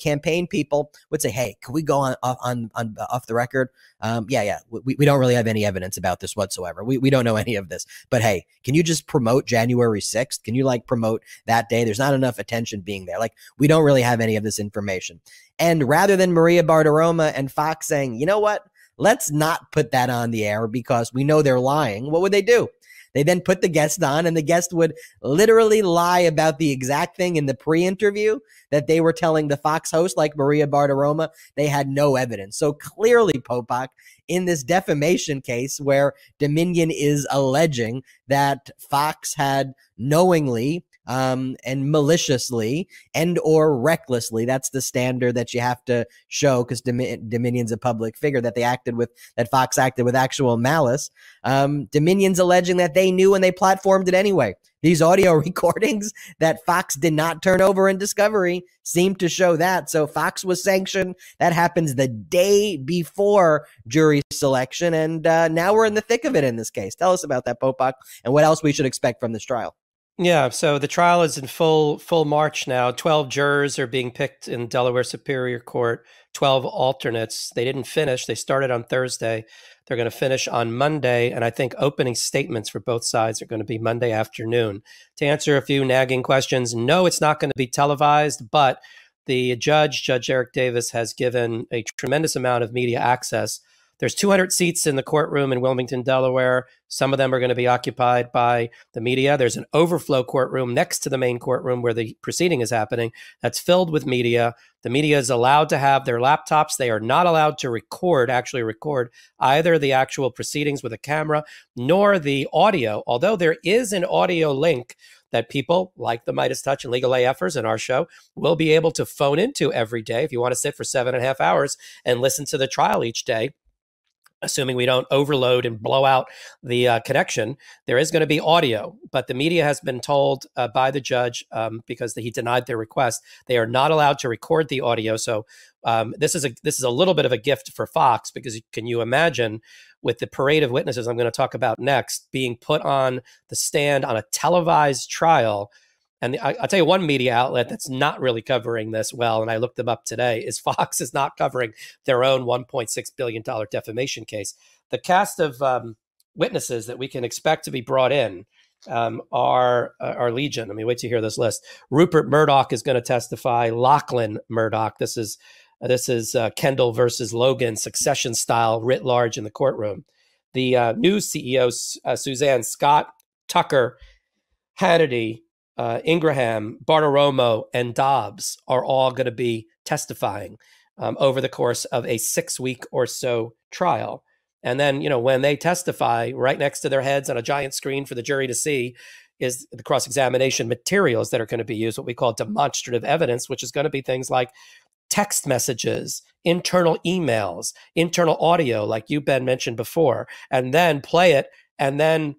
Speaker 1: campaign people, would say, "Hey, can we go on off the record? We don't really have any evidence about this whatsoever. We don't know any of this. But hey, can you just promote January 6th? Can you like promote that day? There's not enough attention being there. Like we don't really have any of this information." And rather than Maria Bartiromo and Fox saying, "You know what? Let's not put that on the air because we know they're lying," what would they do? They then put the guest on, and the guest would literally lie about the exact thing in the pre-interview that they were telling the Fox host, like Maria Bartiromo. They had no evidence. So clearly, Popak, in this defamation case where Dominion is alleging that Fox had knowingly and maliciously and or recklessly, that's the standard that you have to show because Dominion's a public figure, that Fox acted with actual malice. Dominion's alleging that they knew and they platformed it anyway. These audio recordings that Fox did not turn over in discovery seem to show that. So Fox was sanctioned. That happens the day before jury selection. And now we're in the thick of it in this case. Tell us about that, Popak, and what else we should expect from this trial.
Speaker 2: Yeah, so the trial is in full march now. 12 jurors are being picked in Delaware Superior Court, 12 alternates. They didn't finish. They started on Thursday. They're going to finish on Monday, and I think opening statements for both sides are going to be Monday afternoon. To answer a few nagging questions, no, it's not going to be televised, but the Judge Eric Davis, has given a tremendous amount of media access. There's 200 seats in the courtroom in Wilmington, Delaware. Some of them are going to be occupied by the media. There's an overflow courtroom next to the main courtroom where the proceeding is happening that's filled with media. The media is allowed to have their laptops. They are not allowed to actually record either the actual proceedings with a camera nor the audio, although there is an audio link that people like the Midas Touch and Legal AFers in our show will be able to phone into every day if you want to sit for 7.5 hours and listen to the trial each day. Assuming we don't overload and blow out the connection, there is going to be audio. But the media has been told by the judge, because he denied their request, they are not allowed to record the audio. So this is a little bit of a gift for Fox, because can you imagine, with the parade of witnesses I'm going to talk about next, being put on the stand on a televised trial? And I'll tell you one media outlet that's not really covering this well, and I looked them up today, is Fox is not covering their own $1.6 billion defamation case. The cast of witnesses that we can expect to be brought in are legion. I mean, wait to hear this list. Rupert Murdoch is going to testify. Lachlan Murdoch. This is Kendall versus Logan succession style writ large in the courtroom. The news CEOs, Suzanne Scott, Tucker, Hannity, Ingraham, Bartiromo, and Dobbs are all going to be testifying over the course of a 6-week or so trial. And then, when they testify, right next to their heads on a giant screen for the jury to see is the cross-examination materials that are going to be used, what we call demonstrative evidence, which is going to be things like text messages, internal emails, internal audio, like you, Ben, mentioned before, and then play it, and then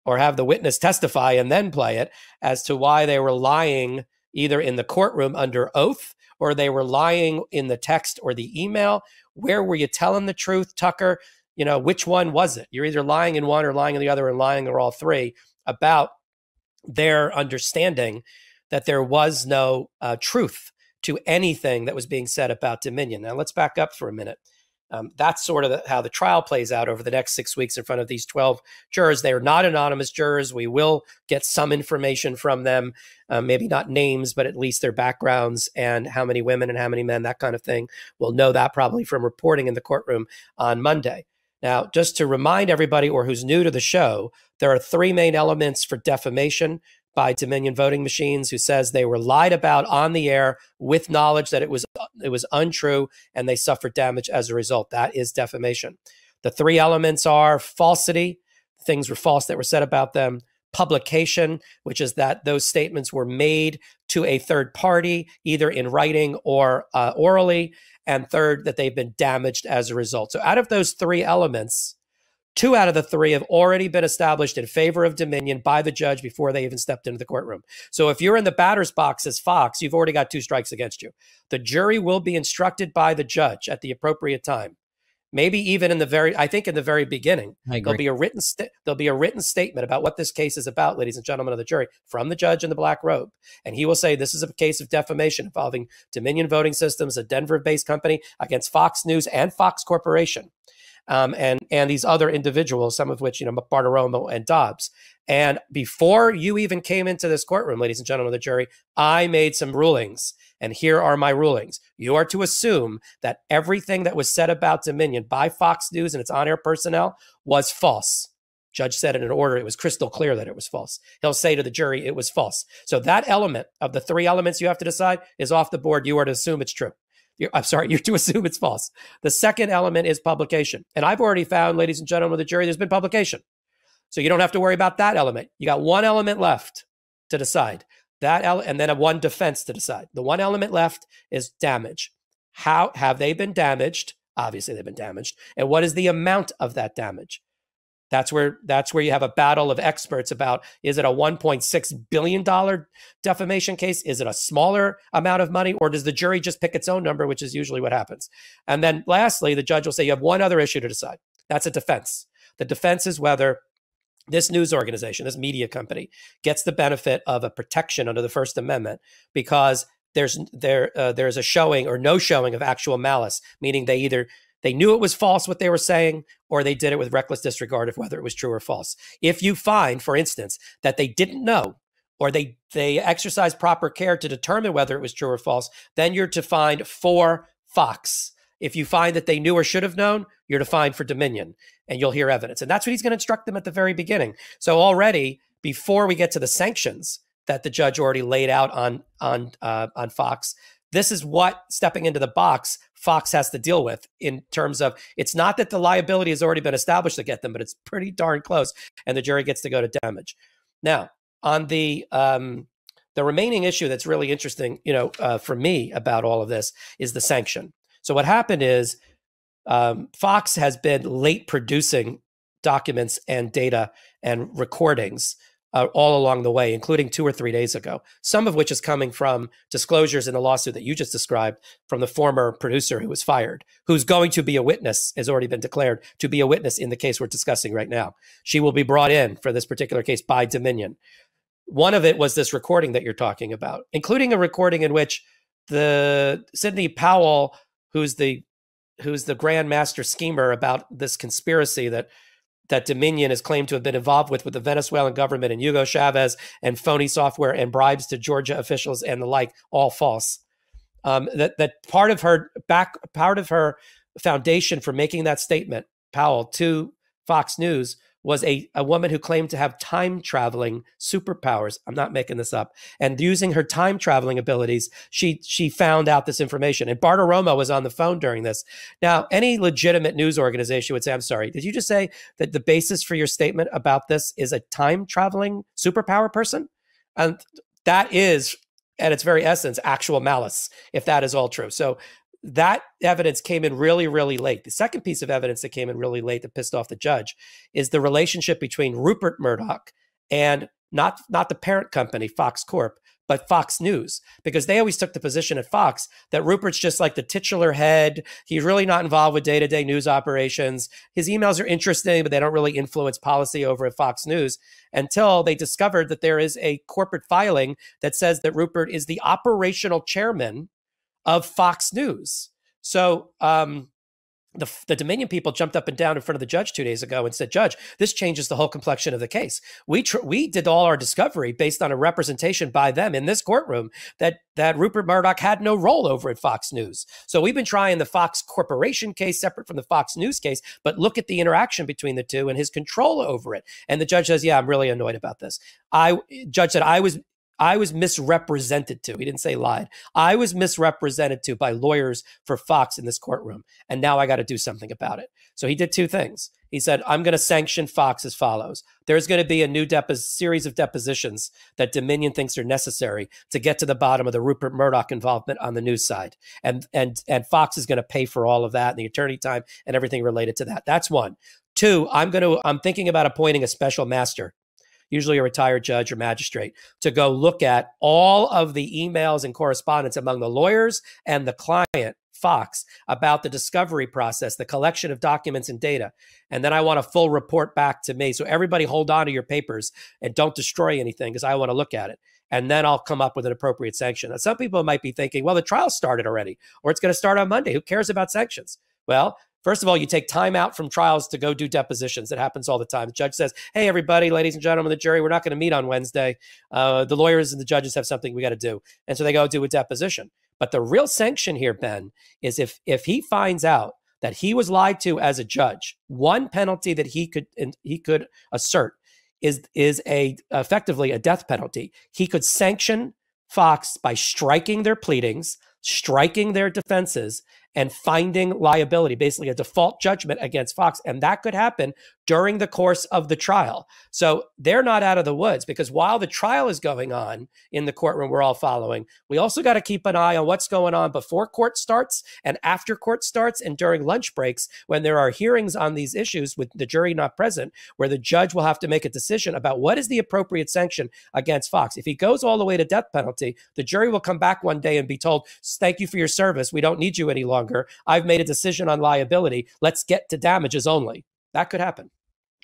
Speaker 2: or have the witness testify and then play it as to why they were lying either in the courtroom under oath or they were lying in the text or the email. Where were you telling the truth, Tucker? which one was it? You're either lying in one or lying in the other, and lying in all three about their understanding that there was no truth to anything that was being said about Dominion. Now, let's back up for a minute. That's sort of how the trial plays out over the next 6 weeks in front of these 12 jurors. They are not anonymous jurors. We will get some information from them, maybe not names, but at least their backgrounds and how many women and how many men, that kind of thing. We'll know that probably from reporting in the courtroom on Monday. Now, just to remind everybody or who's new to the show, there are three main elements for defamation by Dominion voting machines, who says they were lied about on the air with knowledge that it was untrue and they suffered damage as a result. That is defamation. The three elements are falsity, things were false that were said about them; publication, which is that those statements were made to a third party, either in writing or orally; and third, that they've been damaged as a result. So out of those three elements, 2 out of the 3 have already been established in favor of Dominion by the judge before they even stepped into the courtroom. So if you're in the batter's box as Fox, you've already got 2 strikes against you. The jury will be instructed by the judge at the appropriate time. Maybe even in the very beginning, there'll be a written statement about what this case is about, ladies and gentlemen of the jury, from the judge in the black robe. And he will say, this is a case of defamation involving Dominion Voting Systems, a Denver-based company, against Fox News and Fox Corporation. And these other individuals, some of which, Bartiromo and Dobbs. And before you even came into this courtroom, ladies and gentlemen of the jury, I made some rulings. And here are my rulings. You are to assume that everything that was said about Dominion by Fox News and its on-air personnel was false. Judge said in an order, it was crystal clear that it was false. He'll say to the jury, it was false. So that element of the 3 elements you have to decide is off the board. You are to assume it's true. You're to assume it's false. The second element is publication. And I've already found, ladies and gentlemen of the jury, there's been publication. So you don't have to worry about that element. You got one element left to decide. And then one defense to decide. The one element left is damage. How have they been damaged? Obviously, they've been damaged. And what is the amount of that damage? That's where you have a battle of experts about, is it a $1.6 billion defamation case? Is it a smaller amount of money? Or does the jury just pick its own number, which is usually what happens? And then lastly, the judge will say, you have one other issue to decide. That's a defense. The defense is whether this news organization, this media company, gets the benefit of a protection under the First Amendment because there's a showing or no showing of actual malice, meaning they knew it was false what they were saying, or they did it with reckless disregard of whether it was true or false. If you find, for instance, that they didn't know, or they exercised proper care to determine whether it was true or false, then you're to find for Fox. If you find that they knew or should have known, you're to find for Dominion, and you'll hear evidence. And that's what he's going to instruct them at the very beginning. So already, before we get to the sanctions that the judge already laid out on Fox, this is what, stepping into the box, Fox has to deal with in terms of, it's not that the liability has already been established to get them, but it's pretty darn close, and the jury gets to go to damage. Now, on the remaining issue that's really interesting, for me about all of this is the sanction. So what happened is Fox has been late producing documents and data and recordings all along the way, including 2 or 3 days ago, some of which is coming from disclosures in the lawsuit that you just described from the former producer who was fired, who's going to be a witness, has already been declared to be a witness in the case we're discussing right now. She will be brought in for this particular case by Dominion. One of it was this recording that you're talking about, including a recording in which the Sidney Powell, who's the grand master schemer about this conspiracy that Dominion is claimed to have been involved with the Venezuelan government and Hugo Chavez and phony software and bribes to Georgia officials and the like, all false. That part of her foundation for making that statement, Powell, to Fox News, was a woman who claimed to have time traveling superpowers. I'm not making this up. And using her time traveling abilities, she found out this information. And Bartiromo was on the phone during this. Now, any legitimate news organization would say, I'm sorry, did you just say that the basis for your statement about this is a time traveling superpower person? And that is, at its very essence, actual malice, if that is all true. So that evidence came in really, really late. The second piece of evidence that came in really late that pissed off the judge is the relationship between Rupert Murdoch and not the parent company, Fox Corp, but Fox News, because they always took the position at Fox that Rupert's just like the titular head. He's really not involved with day-to-day news operations. His emails are interesting, but they don't really influence policy over at Fox News, until they discovered that there is a corporate filing that says that Rupert is the operational chairman of Fox News. So the Dominion people jumped up and down in front of the judge 2 days ago and said, Judge, this changes the whole complexion of the case. We did all our discovery based on a representation by them in this courtroom that Rupert Murdoch had no role over at Fox News. So we've been trying the Fox Corporation case separate from the Fox News case, but look at the interaction between the two and his control over it. And the judge says, yeah, I'm really annoyed about this. Judge said, I was misrepresented to. He didn't say lied. I was misrepresented to by lawyers for Fox in this courtroom. And now I got to do something about it. So he did two things. He said, I'm going to sanction Fox as follows. There's going to be a new series of depositions that Dominion thinks are necessary to get to the bottom of the Rupert Murdoch involvement on the news side. And Fox is going to pay for all of that and the attorney time and everything related to that. That's one. Two, I'm thinking about appointing a special master, usually a retired judge or magistrate, to go look at all of the emails and correspondence among the lawyers and the client, Fox, about the discovery process, the collection of documents and data. And then I want a full report back to me. So everybody hold on to your papers and don't destroy anything, because I want to look at it. And then I'll come up with an appropriate sanction. Now, some people might be thinking, well, the trial started already, or it's going to start on Monday. Who cares about sanctions? Well, first of all, you take time out from trials to go do depositions. It happens all the time. The judge says, hey, everybody, ladies and gentlemen of the jury, we're not going to meet on Wednesday. The lawyers and the judges have something we got to do. And so they go do a deposition. But the real sanction here, Ben, is if he finds out that he was lied to as a judge, one penalty that he could assert is effectively a death penalty. He could sanction Fox by striking their pleadings, striking their defenses, and finding liability, basically a default judgment against Fox. And that could happen during the course of the trial. So they're not out of the woods, because while the trial is going on in the courtroom we're all following, we also got to keep an eye on what's going on before court starts and after court starts and during lunch breaks, when there are hearings on these issues with the jury not present, where the judge will have to make a decision about what is the appropriate sanction against Fox. If he goes all the way to death penalty, the jury will come back one day and be told, thank you for your service. We don't need you any longer. I've made a decision on liability. Let's get to damages only. That could happen.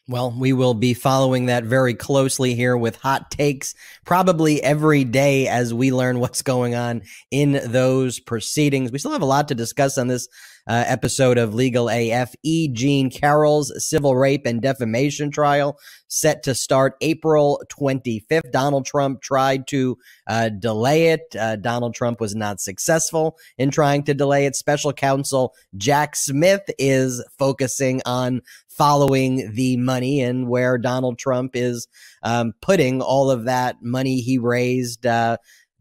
Speaker 1: Well, we will be following that very closely here with hot takes probably every day as we learn what's going on in those proceedings. We still have a lot to discuss on this episode of Legal AF. E. Jean Carroll's civil rape and defamation trial set to start April 25th. Donald Trump tried to delay it. Donald Trump was not successful in trying to delay it. Special counsel Jack Smith is focusing on following the money and where Donald Trump is putting all of that money he raised,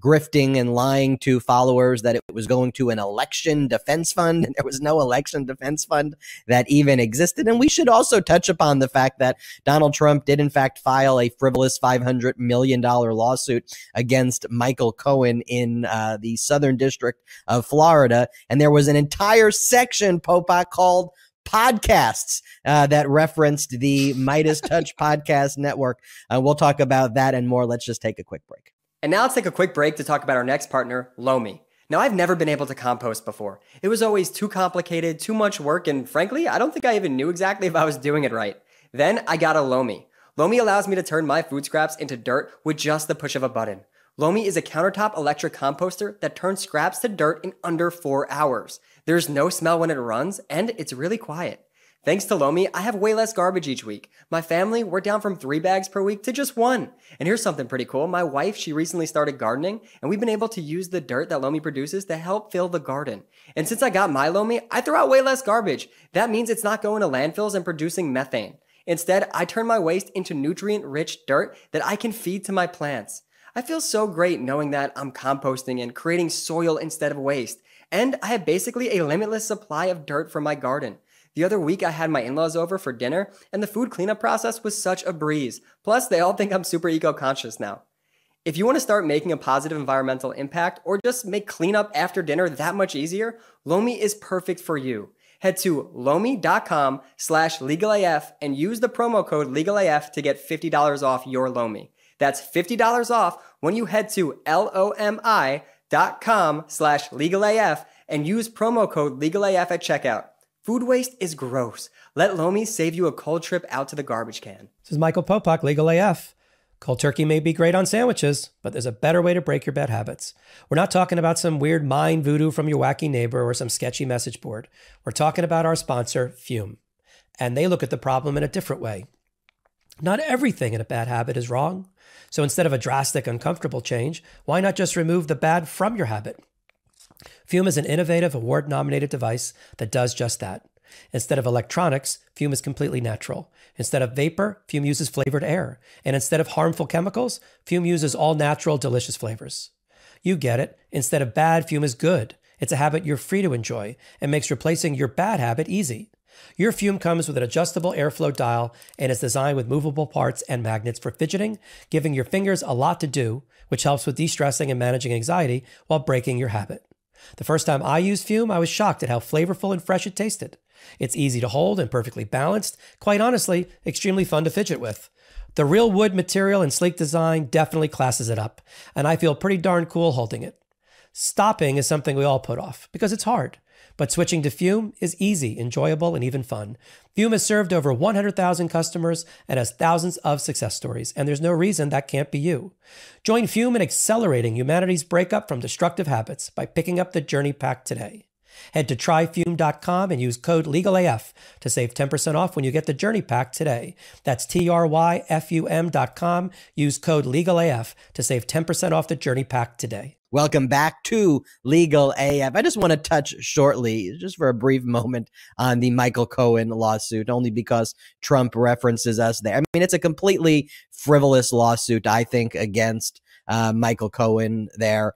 Speaker 1: grifting and lying to followers that it was going to an election defense fund, and there was no election defense fund that even existed. And we should also touch upon the fact that Donald Trump did in fact file a frivolous $500 million lawsuit against Michael Cohen in the Southern District of Florida. And there was an entire section, Popak, called podcasts that referenced the Midas Touch Podcast Network. We'll talk about that and more. Let's just take a quick break.
Speaker 3: And now let's take a quick break to talk about our next partner, Lomi. Now, I've never been able to compost before. It was always too complicated, too much work, and frankly, I don't think I even knew exactly if I was doing it right. Then I got a Lomi. Lomi allows me to turn my food scraps into dirt with just the push of a button. Lomi is a countertop electric composter that turns scraps to dirt in under 4 hours. There's no smell when it runs, and it's really quiet. Thanks to Lomi, I have way less garbage each week. My family, we're down from 3 bags per week to just 1. And here's something pretty cool. My wife, she recently started gardening, and we've been able to use the dirt that Lomi produces to help fill the garden. And since I got my Lomi, I throw out way less garbage. That means it's not going to landfills and producing methane. Instead, I turn my waste into nutrient-rich dirt that I can feed to my plants. I feel so great knowing that I'm composting and creating soil instead of waste. And I have basically a limitless supply of dirt for my garden. The other week, I had my in-laws over for dinner, and the food cleanup process was such a breeze. Plus, they all think I'm super eco-conscious now. If you want to start making a positive environmental impact, or just make cleanup after dinner that much easier, Lomi is perfect for you. Head to lomi.com/legalaf and use the promo code legalaf to get $50 off your Lomi. That's $50 off when you head to LOMI.com/legalAF and use promo code LegalAF at checkout. Food waste is gross. Let Lomi save you a cold trip out to the garbage can.
Speaker 2: This is Michael Popak, Legal AF. Cold turkey may be great on sandwiches, but there's a better way to break your bad habits. We're not talking about some weird mind voodoo from your wacky neighbor or some sketchy message board. We're talking about our sponsor, Fume. And they look at the problem in a different way. Not everything in a bad habit is wrong. So instead of a drastic, uncomfortable change, why not just remove the bad from your habit? Fume is an innovative, award-nominated device that does just that. Instead of electronics, Fume is completely natural. Instead of vapor, Fume uses flavored air. And instead of harmful chemicals, Fume uses all natural, delicious flavors. You get it. Instead of bad, Fume is good. It's a habit you're free to enjoy and makes replacing your bad habit easy. Your Fume comes with an adjustable airflow dial and is designed with movable parts and magnets for fidgeting, giving your fingers a lot to do, which helps with de-stressing and managing anxiety while breaking your habit. The first time I used Fume, I was shocked at how flavorful and fresh it tasted. It's easy to hold and perfectly balanced. Quite honestly, extremely fun to fidget with. The real wood material and sleek design definitely classes it up, and I feel pretty darn cool holding it. Stopping is something we all put off because it's hard. But switching to Fume is easy, enjoyable, and even fun. Fume has served over 100,000 customers and has thousands of success stories, and there's no reason that can't be you. Join Fume in accelerating humanity's breakup from destructive habits by picking up the Journey Pack today. Head to tryfume.com and use code LegalAF to save 10% off when you get the Journey Pack today. That's TRYFUM.com. Use code LegalAF to save 10% off the Journey Pack today.
Speaker 1: Welcome back to Legal AF. I just want to touch shortly, just for a brief moment, on the Michael Cohen lawsuit, only because Trump references us there. I mean, it's a completely frivolous lawsuit, I think, against Michael Cohen there.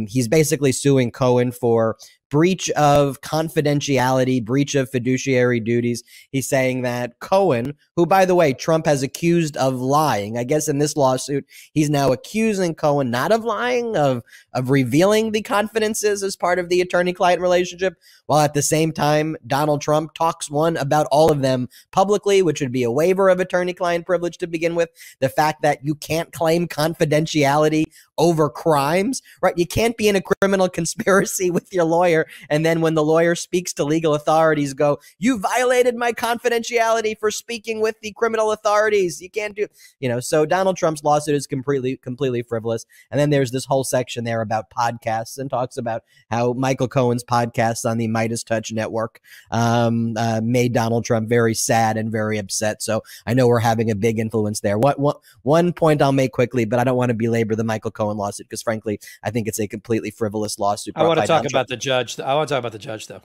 Speaker 1: He's basically suing Cohen for breach of confidentiality, breach of fiduciary duties. He's saying that Cohen, who, by the way, Trump has accused of lying, I guess in this lawsuit, he's now accusing Cohen not of lying, of revealing the confidences as part of the attorney-client relationship, while at the same time, Donald Trump talks one about all of them publicly, which would be a waiver of attorney-client privilege to begin with. The fact that you can't claim confidentiality over crimes, right? You can't be in a criminal conspiracy with your lawyer, and then when the lawyer speaks to legal authorities, go, you violated my confidentiality for speaking with the criminal authorities. You can't do, so Donald Trump's lawsuit is completely frivolous. And then there's this whole section there about podcasts and talks about how Michael Cohen's podcasts on the Midas Touch network made Donald Trump very sad and very upset. So I know we're having a big influence there. One point I'll make quickly, but I don't want to belabor the Michael Cohen lawsuit because, frankly, I think it's a completely frivolous lawsuit.
Speaker 2: I want to talk about the judge. I want to talk about the judge, though.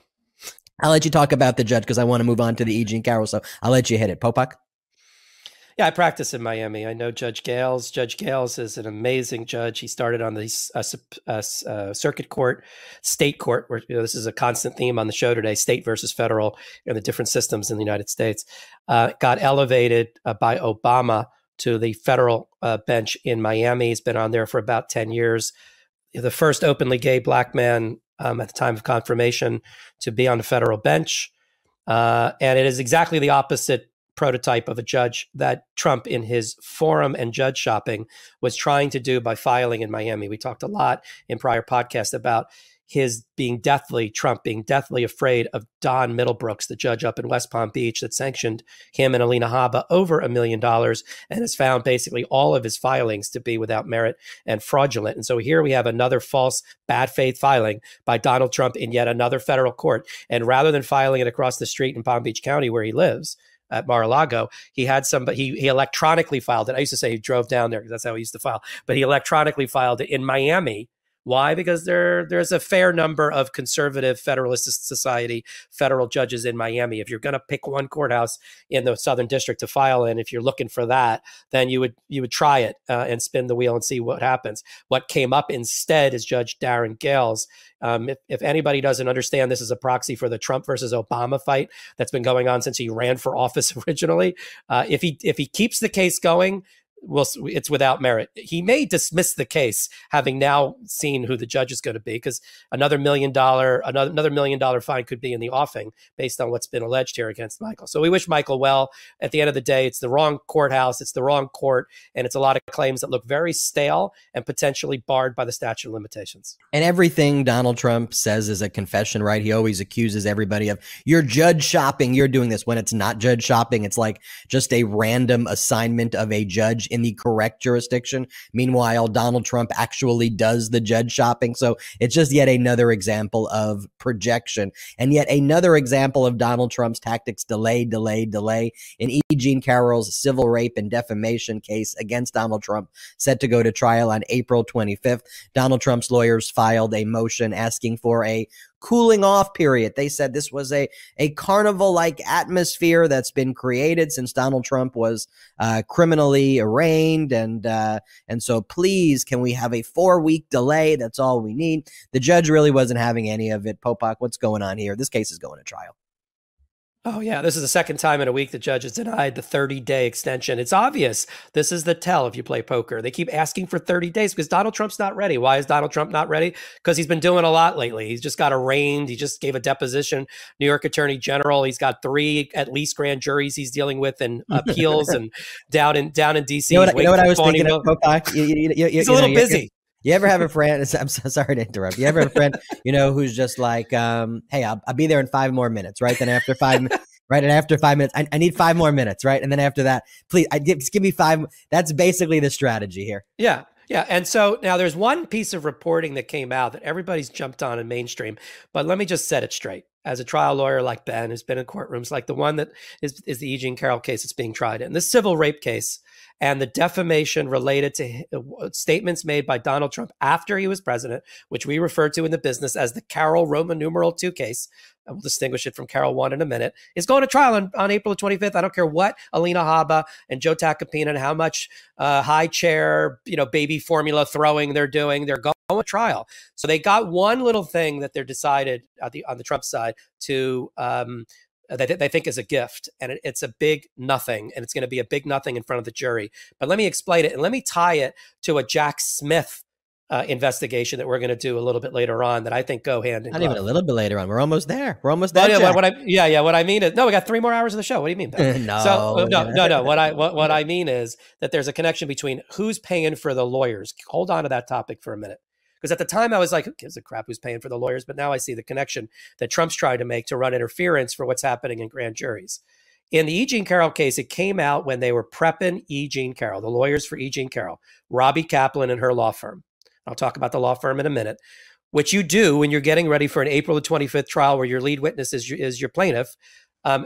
Speaker 1: I'll let you talk about the judge because I want to move on to the E. Jean Carroll. So I'll let you hit it. Popak?
Speaker 2: Yeah, I practice in Miami. I know Judge Gales. Judge Gales is an amazing judge. He started on the circuit court, state court, where this is a constant theme on the show today, state versus federal, and the different systems in the United States. Got elevated by Obama to the federal bench in Miami. He's been on there for about 10 years. The first openly gay black man at the time of confirmation to be on the federal bench. And it is exactly the opposite prototype of a judge that Trump, in his forum and judge shopping, was trying to do by filing in Miami. We talked a lot in prior podcasts about Trump being deathly afraid of Don Middlebrooks, the judge up in West Palm Beach that sanctioned him and Alina Habba over $1 million and has found basically all of his filings to be without merit and fraudulent. And so here we have another false bad faith filing by Donald Trump in yet another federal court. And rather than filing it across the street in Palm Beach County where he lives, at Mar-a-Lago, he had he electronically filed it. I used to say he drove down there because that's how he used to file, but he electronically filed it in Miami. Why? Because there's a fair number of conservative Federalist Society federal judges in Miami. If you're going to pick one courthouse in the Southern District to file in, if you're looking for that, then you would try it and spin the wheel and see what happens. What came up instead is Judge Darren Gales. If anybody doesn't understand, this is a proxy for the Trump versus Obama fight that's been going on since he ran for office originally. If he keeps the case going, it's without merit. He may dismiss the case, having now seen who the judge is going to be, because another $1 million fine could be in the offing based on what's been alleged here against Michael. So we wish Michael well. At the end of the day, it's the wrong courthouse, it's the wrong court, and it's a lot of claims that look very stale and potentially barred by the statute of limitations.
Speaker 1: And everything Donald Trump says is a confession, right? He always accuses everybody of, you're judge shopping, you're doing this, when it's not judge shopping. It's like just a random assignment of a judge in the correct jurisdiction. Meanwhile, Donald Trump actually does the judge shopping. So it's just yet another example of projection, and yet another example of Donald Trump's tactics: delay, delay, delay. In E. Jean Carroll's civil rape and defamation case against Donald Trump, set to go to trial on April 25th, Donald Trump's lawyers filed a motion asking for a cooling off period. They said this was a carnival-like atmosphere that's been created since Donald Trump was criminally arraigned, and so please, can we have a 4-week delay? That's all we need. The judge really wasn't having any of it. Popok, what's going on here? This case is going to trial.
Speaker 2: Oh, yeah. This is the second time in a week the judge has denied the 30-day extension. It's obvious. This is the tell if you play poker. They keep asking for 30 days because Donald Trump's not ready. Why is Donald Trump not ready? Because he's been doing a lot lately. He's just got arraigned. He just gave a deposition. New York Attorney General. He's got 3 at least grand juries he's dealing with and appeals and down in D.C.
Speaker 1: You know what I was thinking of, Popok?
Speaker 2: He's a little busy.
Speaker 1: You ever have a friend? I'm so sorry to interrupt. You ever have a friend, who's just like, hey, I'll be there in 5 more minutes, right? Then after 5 minutes, right? And after 5 minutes, I need 5 more minutes, right? And then after that, please, just give me 5. That's basically the strategy here.
Speaker 2: Yeah. Yeah. And so now there's one piece of reporting that came out that everybody's jumped on in mainstream, but let me just set it straight. As a trial lawyer like Ben, who's been in courtrooms like the one that is the E. Jean Carroll case that's being tried in, the civil rape case and the defamation related to statements made by Donald Trump after he was president, which we refer to in the business as the Carroll Roman numeral 2 case, and we'll distinguish it from Carroll 1 in a minute, is going to trial on April 25th. I don't care what Alina Habba and Joe Tacopina and how much high chair, baby formula throwing they're doing. They're going to trial. So they got one little thing that they're decided on the Trump side to that they think is a gift, and it's a big nothing, and it's going to be a big nothing in front of the jury. But let me explain it, and let me tie it to a Jack Smith investigation that we're going to do a little bit later on that I think go hand in glove.
Speaker 1: Not even a little bit later on. We're almost there. We're almost there.
Speaker 2: What I mean is, no, we got 3 more hours of the show. What do you mean, Ben? No. What I mean is that there's a connection between who's paying for the lawyers. Hold on to that topic for a minute. Because at the time I was like, who gives a crap who's paying for the lawyers? But now I see the connection that Trump's trying to make to run interference for what's happening in grand juries. In the E. Jean Carroll case, it came out when they were prepping E. Jean Carroll, the lawyers for E. Jean Carroll, Robbie Kaplan and her law firm. I'll talk about the law firm in a minute, which you do when you're getting ready for an April the 25th trial where your lead witness is your plaintiff.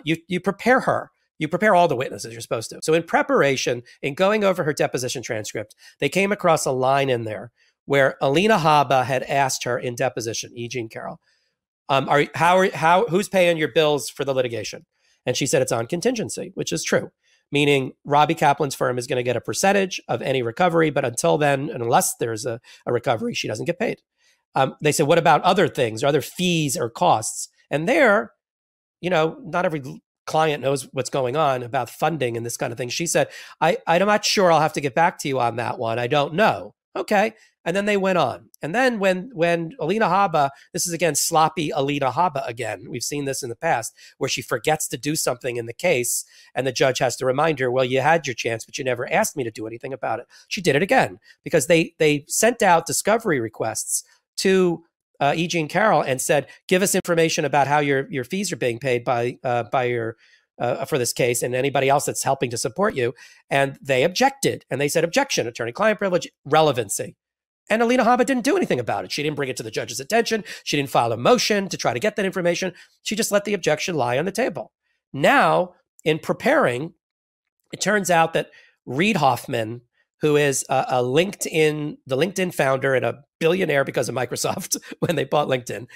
Speaker 2: You prepare her. You prepare all the witnesses you're supposed to. So in preparation, in going over her deposition transcript, they came across a line in there where Alina Habba had asked her in deposition, E. Jean Carroll, who's paying your bills for the litigation? And she said it's on contingency, which is true, meaning Robbie Kaplan's firm is going to get a percentage of any recovery, but until then, and unless there's a recovery, she doesn't get paid. They said, what about other things, or other fees or costs? And there, not every client knows what's going on about funding and this kind of thing. She said, I'm not sure. I'll have to get back to you on that one. I don't know. Okay. And then they went on. And then when Alina Habba, this is again sloppy Alina Habba again. We've seen this in the past where she forgets to do something in the case and the judge has to remind her, well, you had your chance, but you never asked me to do anything about it. She did it again because they sent out discovery requests to E. Jean Carroll and said, give us information about how your fees are being paid by your for this case and anybody else that's helping to support you. And they objected. And they said, objection, attorney-client privilege, relevancy. And Alina Habba didn't do anything about it. She didn't bring it to the judge's attention. She didn't file a motion to try to get that information. She just let the objection lie on the table. Now, in preparing, it turns out that Reid Hoffman, who is the LinkedIn founder and a billionaire because of Microsoft when they bought LinkedIn,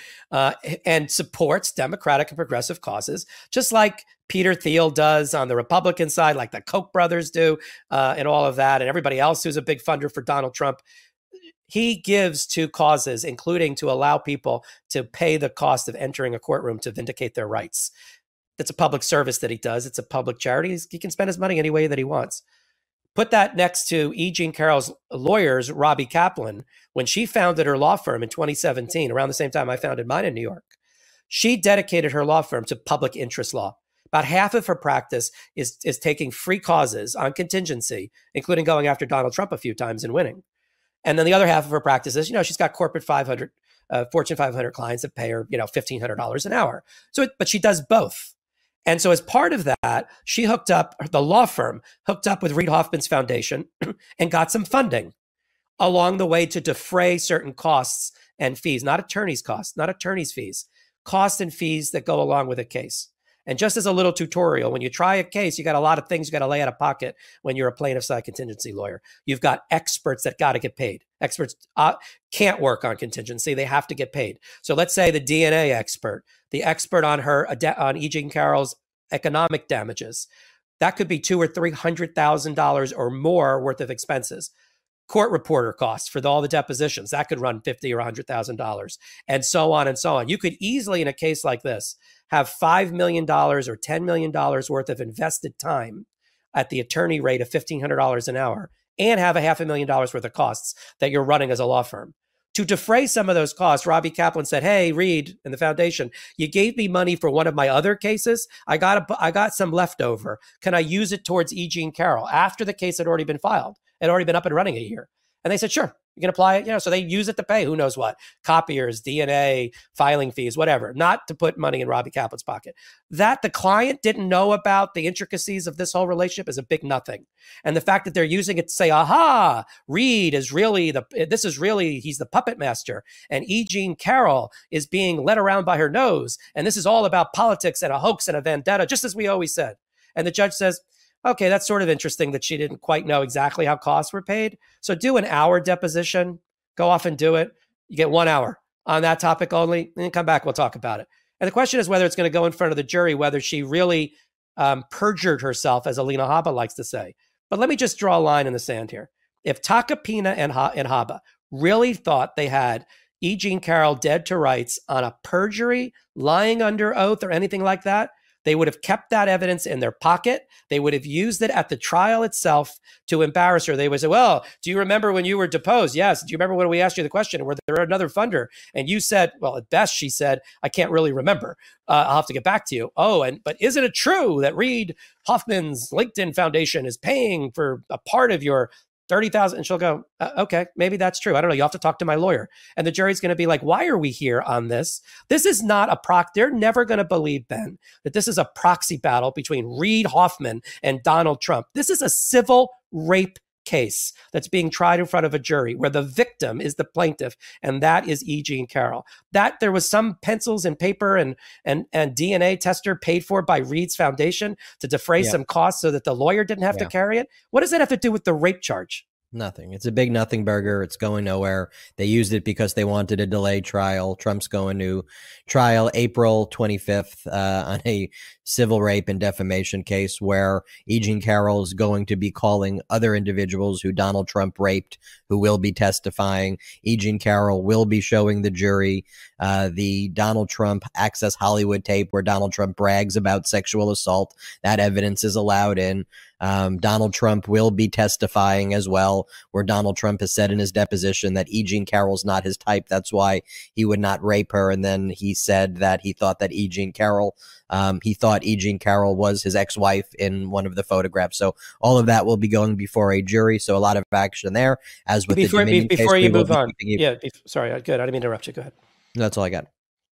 Speaker 2: and supports democratic and progressive causes, just like Peter Thiel does on the Republican side, like the Koch brothers do, and all of that, and everybody else who's a big funder for Donald Trump. He gives to causes, including to allow people to pay the cost of entering a courtroom to vindicate their rights. It's a public service that he does. It's a public charity. He can spend his money any way that he wants. Put that next to E. Jean Carroll's lawyers, Robbie Kaplan, when she founded her law firm in 2017, around the same time I founded mine in New York. She dedicated her law firm to public interest law. About half of her practice is taking free causes on contingency, including going after Donald Trump a few times and winning. And then the other half of her practice is, she's got corporate 500, Fortune 500 clients that pay her, $1,500 an hour. But she does both. And so as part of that, she the law firm hooked up with Reid Hoffman's foundation and got some funding along the way to defray certain costs and fees, not attorney's costs, not attorney's fees, costs and fees that go along with a case. And just as a little tutorial, when you try a case, you got a lot of things you got to lay out of pocket when you're a plaintiff side contingency lawyer. You've got experts that got to get paid. Experts can't work on contingency. They have to get paid. So let's say the DNA expert, the expert on E. Jean Carroll's economic damages, that could be $200,000 or $300,000 or more worth of expenses. Court reporter costs for all the depositions, that could run $50,000 or $100,000, and so on and so on. You could easily, in a case like this, have $5 million or $10 million worth of invested time at the attorney rate of $1,500 an hour and have $500,000 worth of costs that you're running as a law firm. To defray some of those costs, Robbie Kaplan said, hey, Reid and the foundation, you gave me money for one of my other cases. I got some leftover. Can I use it towards E. Jean Carroll after the case had already been filed? It had already been up and running a year. And they said, sure, you can apply it. So they use it to pay who knows what, copiers, DNA, filing fees, whatever, not to put money in Robbie Kaplan's pocket. That the client didn't know about the intricacies of this whole relationship is a big nothing. And the fact that they're using it to say, aha, Reid is really he's the puppet master. And E. Jean Carroll is being led around by her nose. And this is all about politics and a hoax and a vendetta, just as we always said. And the judge says, okay, that's sort of interesting that she didn't quite know exactly how costs were paid. So do an hour deposition, go off and do it. You get 1 hour on that topic only, and then come back, we'll talk about it. And the question is whether it's going to go in front of the jury, whether she really perjured herself, as Alina Habba likes to say. But let me just draw a line in the sand here. If Takapina and Habba really thought they had E. Jean Carroll dead to rights on a perjury, lying under oath, or anything like that, they would have kept that evidence in their pocket. They would have used it at the trial itself to embarrass her. They would say, well, do you remember when you were deposed? Yes. Do you remember when we asked you the question, were there another funder? And you said, well, at best, she said, I can't really remember. I'll have to get back to you. Oh, but isn't it true that Reid Hoffman's LinkedIn Foundation is paying for a part of your 30,000? And she'll go, okay, maybe that's true. I don't know. You have to talk to my lawyer. And the jury's going to be like, why are we here on this? This is not a they're never going to believe, Ben, that this is a proxy battle between Reid Hoffman and Donald Trump. This is a civil rape case that's being tried in front of a jury where the victim is the plaintiff, and that is E. Jean Carroll. That there was some pencils and paper and DNA tester paid for by Reid's foundation to defray some costs so that the lawyer didn't have to carry it. What does that have to do with the rape charge?
Speaker 1: Nothing. It's a big nothing burger. It's going nowhere. They used it because they wanted a delayed trial. Trump's going to trial April 25th on a civil rape and defamation case where E. Jean Carroll is going to be calling other individuals who Donald Trump raped, who will be testifying. E. Jean Carroll will be showing the jury the Donald Trump Access Hollywood tape where Donald Trump brags about sexual assault. That evidence is allowed in. Donald Trump will be testifying as well, where Donald Trump has said in his deposition that E. Jean Carroll's not his type. That's why he would not rape her. And then he said that he thought that E. Jean Carroll was his ex-wife in one of the photographs. So all of that will be going before a jury. So a lot of action there. As with
Speaker 2: before you move on. Sorry, good. I didn't mean to interrupt you. Go ahead.
Speaker 1: That's all I got.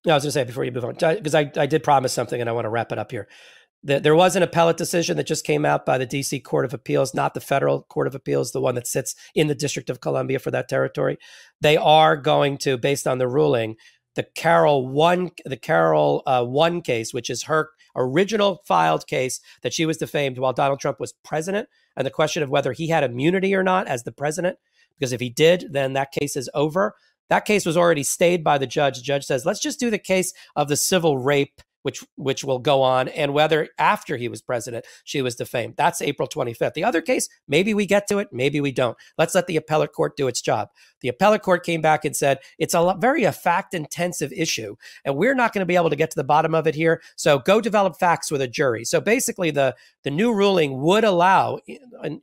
Speaker 2: No, I was going to say before you move on, because I did promise something and I want to wrap it up here. There was an appellate decision that just came out by the D.C. Court of Appeals, not the federal Court of Appeals, the one that sits in the District of Columbia for that territory. They are going to, based on the ruling, the Carroll 1 case, which is her original filed case that she was defamed while Donald Trump was president, and the question of whether he had immunity or not as the president, because if he did, then that case is over. That case was already stayed by the judge. The judge says, let's just do the case of the civil rape, which will go on, and whether after he was president she was defamed. That's April 25th. The other case, maybe we get to it, maybe we don't. Let's let the appellate court do its job. The appellate court came back and said it's a fact-intensive issue, and we're not going to be able to get to the bottom of it here. So go develop facts with a jury. So basically, the new ruling would allow,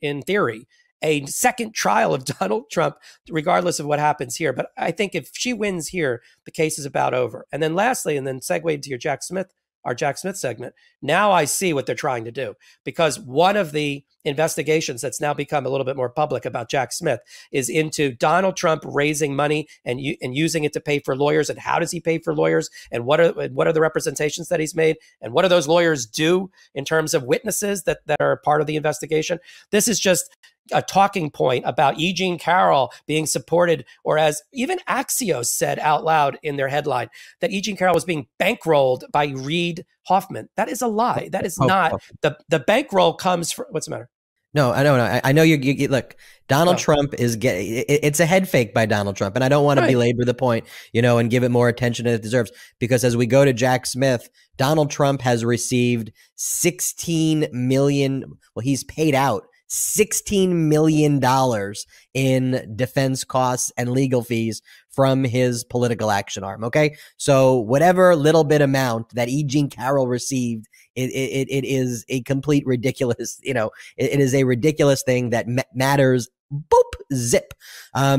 Speaker 2: in theory, a second trial of Donald Trump, regardless of what happens here. But I think if she wins here, the case is about over. And then lastly, and then segue into your our Jack Smith segment, now I see what they're trying to do. Because one of the investigations that's now become a little bit more public about Jack Smith is into Donald Trump raising money and using it to pay for lawyers. And how does he pay for lawyers? And what are the representations that he's made? And what do those lawyers do in terms of witnesses that are part of the investigation? This is just a talking point about E. Jean Carroll being supported, or as even Axios said out loud in their headline, that E. Jean Carroll was being bankrolled by Reid Hoffman. That is a lie. That is not. The bankroll comes from, what's the matter?
Speaker 1: No, I don't know. I know you look, Donald Trump is getting, it's a head fake by Donald Trump. And I don't want to belabor the point, and give it more attention than it deserves, because as we go to Jack Smith, Donald Trump has received 16 million. Well, he's paid out $16 million in defense costs and legal fees from his political action arm. Okay. So whatever little bit amount that E. Jean Carroll received, it is a complete ridiculous, it is a ridiculous thing that matters. Boop, zip.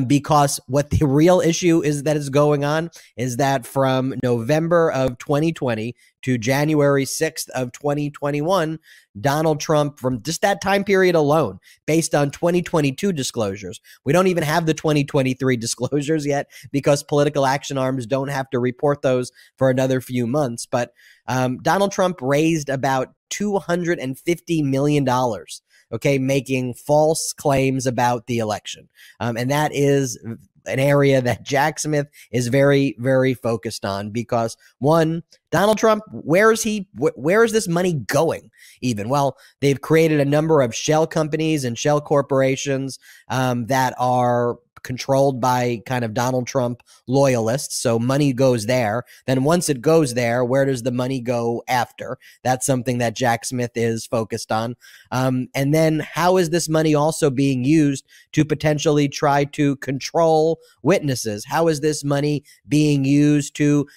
Speaker 1: Because what the real issue is that is going on is that from November of 2020 to January 6th of 2021, Donald Trump, from just that time period alone, based on 2022 disclosures, we don't even have the 2023 disclosures yet because political action arms don't have to report those for another few months. But Donald Trump raised about $250 million. Okay, making false claims about the election. And that is an area that Jack Smith is very, very focused on because, one, Donald Trump, where is this money going even? Well, they've created a number of shell companies and shell corporations that are controlled by kind of Donald Trump loyalists. So money goes there. Then once it goes there, where does the money go after? That's something that Jack Smith is focused on. And then how is this money also being used to potentially try to control witnesses? How is this money being used to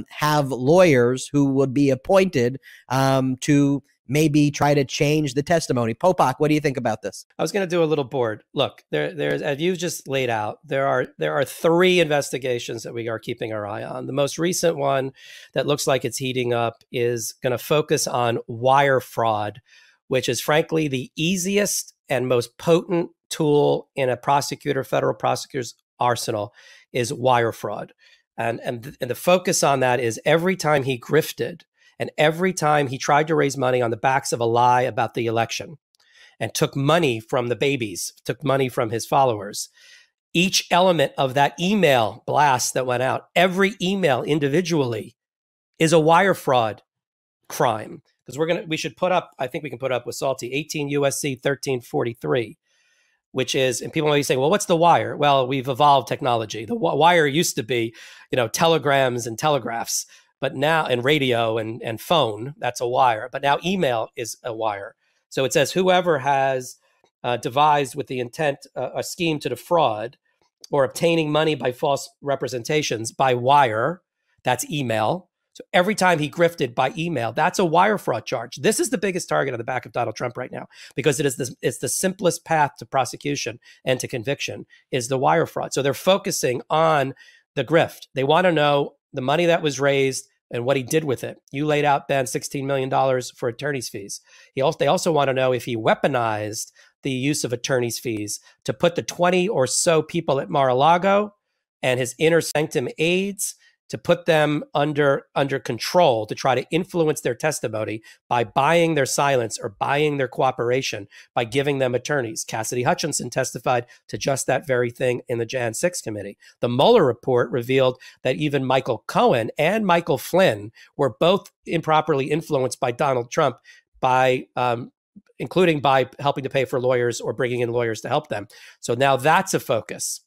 Speaker 1: have lawyers who would be appointed to maybe try to change the testimony? Popak, what do you think about this?
Speaker 2: I was going to do a little board. Look, there's, as you just laid out, there are three investigations that we are keeping our eye on. The most recent one that looks like it's heating up is going to focus on wire fraud, which is frankly the easiest and most potent tool in a federal prosecutor's arsenal is wire fraud. And the focus on that is every time he grifted, and every time he tried to raise money on the backs of a lie about the election and took money from the babies, took money from his followers, each element of that email blast that went out, every email individually is a wire fraud crime. Because we should put up, I think we can put up with Salty, 18 USC 1343, which is, and people may be saying, well, what's the wire? Well, we've evolved technology. The wire used to be, telegrams and telegraphs. But now, in radio and phone, that's a wire. But now email is a wire. So it says whoever has devised with the intent a scheme to defraud or obtaining money by false representations by wire, that's email. So every time he grifted by email, that's a wire fraud charge. This is the biggest target on the back of Donald Trump right now because it's the simplest path to prosecution and to conviction is the wire fraud. So they're focusing on the grift. They want to know the money that was raised and what he did with it. You laid out, Ben, $16 million for attorney's fees. They also want to know if he weaponized the use of attorney's fees to put the 20 or so people at Mar-a-Lago and his inner sanctum aides, to put them under control, to try to influence their testimony by buying their silence or buying their cooperation by giving them attorneys. Cassidy Hutchinson testified to just that very thing in the Jan 6 committee. The Mueller report revealed that even Michael Cohen and Michael Flynn were both improperly influenced by Donald Trump by including by helping to pay for lawyers or bringing in lawyers to help them. So now that's a focus,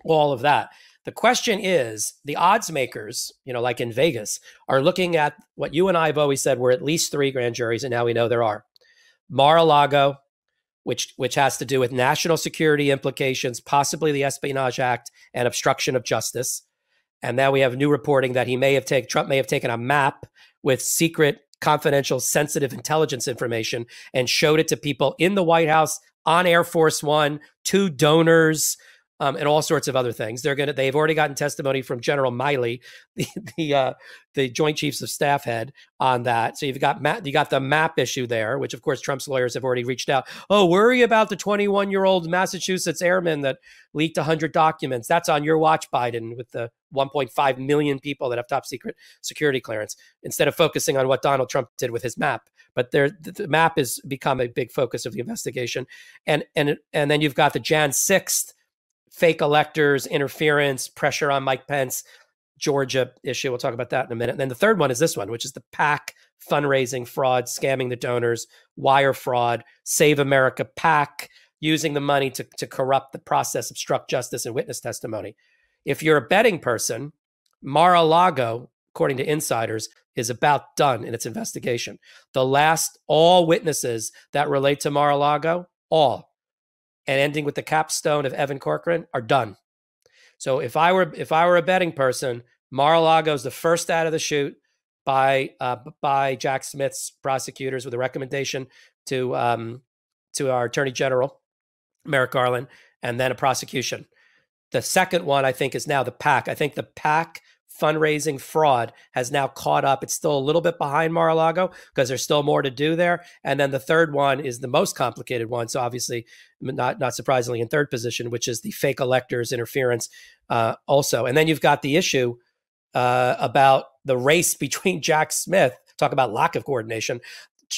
Speaker 2: all of that. The question is, the odds makers, like in Vegas, are looking at what you and I have always said were at least 3 grand juries, and now we know there are. Mar-a-Lago, which has to do with national security implications, possibly the Espionage Act and obstruction of justice. And now we have new reporting that Trump may have taken a map with secret, confidential, sensitive intelligence information and showed it to people in the White House, on Air Force One, to donors, and all sorts of other things. They've already gotten testimony from General Miley, the Joint Chiefs of Staff head, on that. So you got the map issue there, which of course Trump's lawyers have already reached out. Oh, worry about the 21-year-old Massachusetts airman that leaked 100 documents. That's on your watch, Biden, with the 1.5 million people that have top secret security clearance, instead of focusing on what Donald Trump did with his map. But the map has become a big focus of the investigation. And then you've got the Jan 6th fake electors, interference, pressure on Mike Pence, Georgia issue. We'll talk about that in a minute. And then the third one is this one, which is the PAC fundraising fraud, scamming the donors, wire fraud, Save America PAC, using the money to corrupt the process, obstruct justice, and witness testimony. If you're a betting person, Mar-a-Lago, according to insiders, is about done in its investigation. All witnesses that relate to Mar-a-Lago, and ending with the capstone of Evan Corcoran, are done. So if I were a betting person, Mar-a-Lago is the first out of the chute by Jack Smith's prosecutors with a recommendation to our Attorney General, Merrick Garland, and then a prosecution. The second one, I think, is now the PAC. I think the PAC fundraising fraud has now caught up. It's still a little bit behind Mar-a-Lago because there's still more to do there. And then the third one is the most complicated one. So obviously, not surprisingly, in third position, which is the fake electors interference also. And then you've got the issue about the race between Jack Smith, talk about lack of coordination,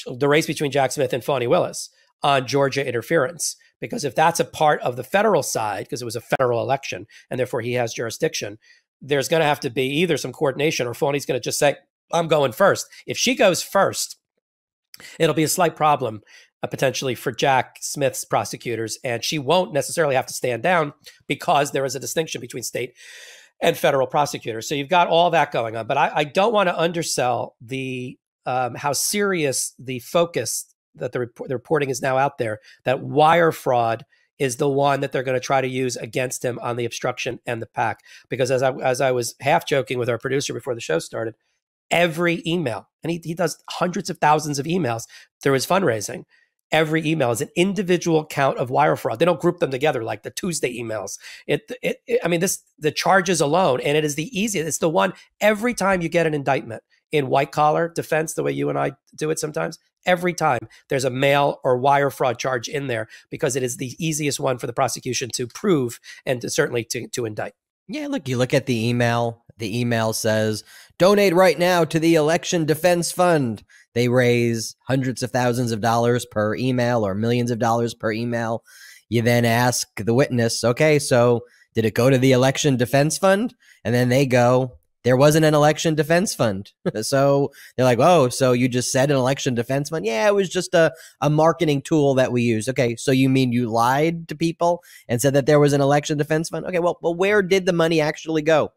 Speaker 2: the race between Jack Smith and Fani Willis on Georgia interference. Because if that's a part of the federal side, because it was a federal election, and therefore he has jurisdiction, there's going to have to be either some coordination or Fani's going to just say, I'm going first. If she goes first, it'll be a slight problem potentially for Jack Smith's prosecutors, and she won't necessarily have to stand down because there is a distinction between state and federal prosecutors. So you've got all that going on. But I don't want to undersell the how serious the focus that the reporting is now out there, that wire fraud is the one that they're going to try to use against him on the obstruction and the PAC. Because as I was half joking with our producer before the show started, every email, and he does hundreds of thousands of emails through his fundraising, every email is an individual count of wire fraud. They don't group them together like the Tuesday emails. The charges alone, and it is the easiest. It's the one every time you get an indictment in white collar defense, the way you and I do it sometimes, every time there's a mail or wire fraud charge in there because it is the easiest one for the prosecution to prove and certainly to indict.
Speaker 1: Yeah, look, you look at the email. The email says, donate right now to the Election Defense Fund. They raise hundreds of thousands of dollars per email or millions of dollars per email. You then ask the witness, okay, so did it go to the Election Defense Fund? And then they go, there wasn't an election defense fund. So they're like, oh, so you just said an election defense fund? Yeah, it was just a marketing tool that we used. Okay, so you mean you lied to people and said that there was an election defense fund? Okay, well, where did the money actually go?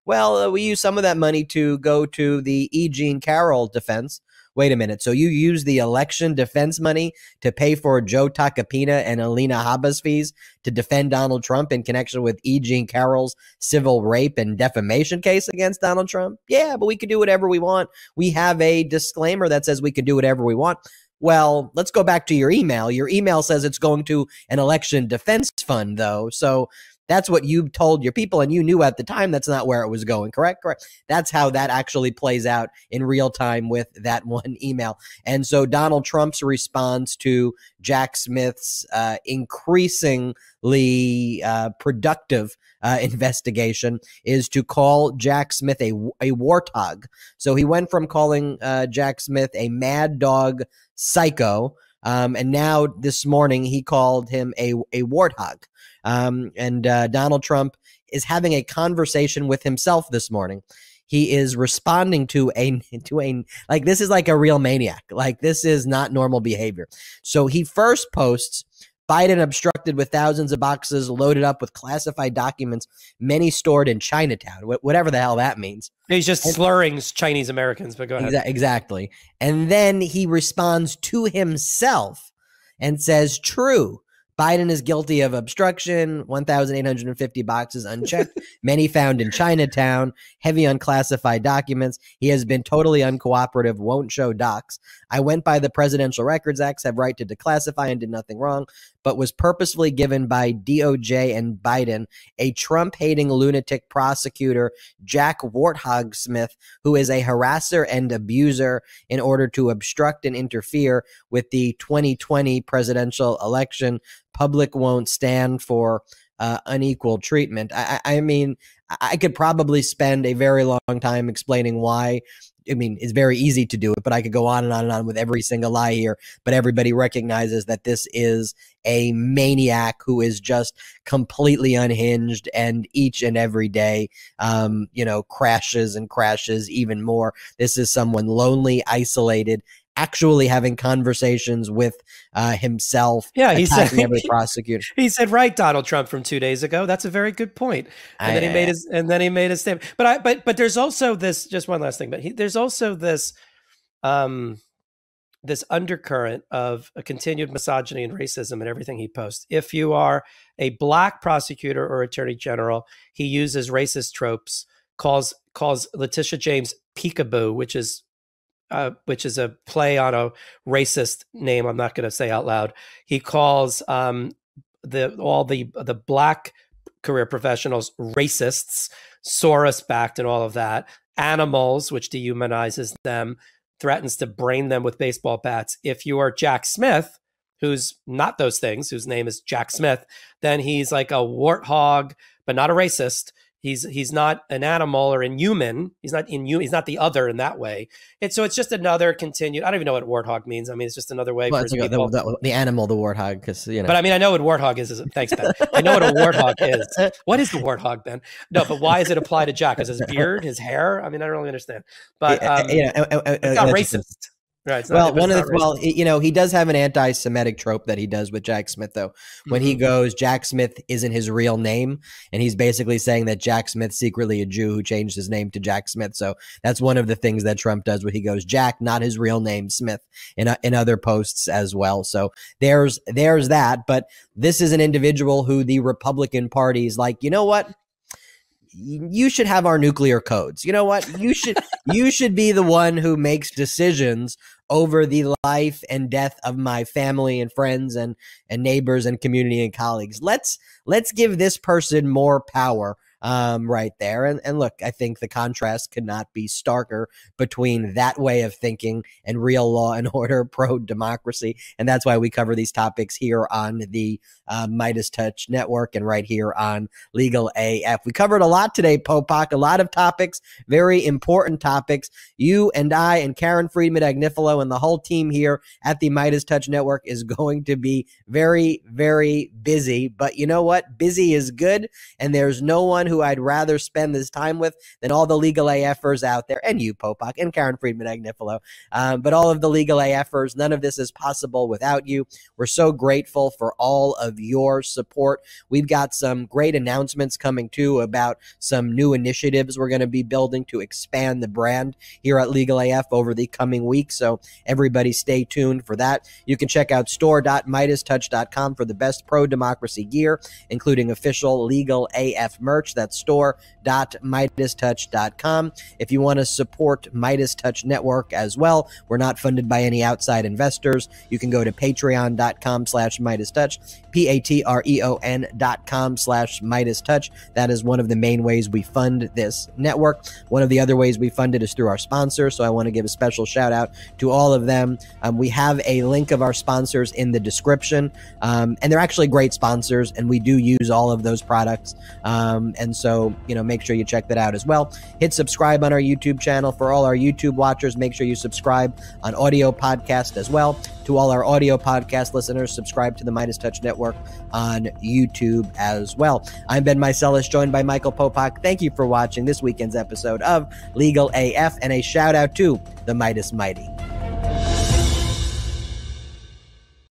Speaker 1: Well, we used some of that money to go to the E. Jean Carroll defense. Wait a minute. So you use the election defense money to pay for Joe Tacopina and Alina Habba's fees to defend Donald Trump in connection with E. Jean Carroll's civil rape and defamation case against Donald Trump? Yeah, but we can do whatever we want. We have a disclaimer that says we can do whatever we want. Well, let's go back to your email. Your email says it's going to an election defense fund, though. So that's what you told your people, and you knew at the time that's not where it was going, correct? Correct. That's how that actually plays out in real time with that one email. And so Donald Trump's response to Jack Smith's increasingly productive investigation is to call Jack Smith a warthog. So he went from calling Jack Smith a mad dog psycho, and now this morning he called him a warthog. And Donald Trump is having a conversation with himself this morning. He is responding to a like, this is like a real maniac. Like, this is not normal behavior. So he first posts Biden obstructed with thousands of boxes loaded up with classified documents, many stored in Chinatown, whatever the hell that means.
Speaker 2: He's just slurring Chinese Americans, but go ahead.
Speaker 1: Exactly. And then he responds to himself and says, true, Biden is guilty of obstruction, 1,850 boxes unchecked, many found in Chinatown, heavy on classified documents. He has been totally uncooperative, won't show docs. I went by the Presidential Records Acts, have right to declassify and did nothing wrong, but was purposefully given by DOJ and Biden a Trump-hating lunatic prosecutor, Jack Warthog Smith, who is a harasser and abuser, in order to obstruct and interfere with the 2020 presidential election. Public won't stand for unequal treatment. I mean, I could probably spend a very long time explaining why. I mean, it's very easy to do it, but I could go on and on and on with every single lie here. But everybody recognizes that this is a maniac who is just completely unhinged, and each and every day, crashes and crashes even more. This is someone lonely, isolated, actually having conversations with himself.
Speaker 2: Yeah, he said
Speaker 1: every prosecutor.
Speaker 2: He said, "Right, Donald Trump from 2 days ago. That's a very good point." And then he made his statement. But there's also this. Just one last thing. But there's also this this undercurrent of a continued misogyny and racism in everything he posts. If you are a black prosecutor or attorney general, he uses racist tropes. Calls Letitia James peekaboo, which is a play on a racist name I'm not going to say out loud. He calls all the black career professionals racists, Soros-backed and all of that. Animals, which dehumanizes them, threatens to brain them with baseball bats. If you are Jack Smith, who's not those things, whose name is Jack Smith, then he's like a warthog, but not a racist. He's not an animal or inhuman. He's not the other in that way. So it's just another continued. I don't even know what warthog means. I mean, it's just another way for people.
Speaker 1: The animal, the warthog, because
Speaker 2: But I mean, I know what warthog is. Thanks, Ben. I know what a warthog is. What is the warthog, Ben? No, but why does it apply to Jack? Is his beard, his hair? I mean, I don't really understand. But it's not racist. Right.
Speaker 1: He does have an anti-Semitic trope that he does with Jack Smith, though. When he goes, Jack Smith isn't his real name, and he's basically saying that Jack Smith's secretly a Jew who changed his name to Jack Smith. So that's one of the things that Trump does when he goes, Jack, not his real name, Smith, in other posts as well. So there's that. But this is an individual who the Republican Party is like, you know what? You should have our nuclear codes. You know what? You should be the one who makes decisions over the life and death of my family and friends and neighbors and community and colleagues. Let's give this person more power right there. And look, I think the contrast could not be starker between that way of thinking and real law and order, pro-democracy. And that's why we cover these topics here on the Midas Touch Network and right here on Legal AF. We covered a lot today, Popak, a lot of topics, very important topics. You and I and Karen Friedman Agnifilo and the whole team here at the Midas Touch Network is going to be very, very busy. But you know what? Busy is good, and there's no one who I'd rather spend this time with than all the Legal AFers out there, and you, Popak, and Karen Friedman Agnifilo. But all of the Legal AFers, none of this is possible without you. We're so grateful for all of your support. We've got some great announcements coming too about some new initiatives we're going to be building to expand the brand here at Legal AF over the coming weeks. So everybody stay tuned for that. You can check out store.midastouch.com for the best pro-democracy gear, including official Legal AF merch. That's store.midastouch.com. If you want to support Midas Touch Network as well, we're not funded by any outside investors. You can go to patreon.com/MidasTouch, patreon.com/MidasTouch. That is one of the main ways we fund this network. One of the other ways we fund it is through our sponsors, so I want to give a special shout out to all of them. We have a link of our sponsors in the description, and they're actually great sponsors, and we do use all of those products. And so, make sure you check that out as well. Hit subscribe on our YouTube channel. For all our YouTube watchers, make sure you subscribe on audio podcast as well. To all our audio podcast listeners, subscribe to the Midas Touch Network on YouTube as well. I'm Ben Meiselas, joined by Michael Popak. Thank you for watching this weekend's episode of Legal AF, and a shout out to the Midas Mighty.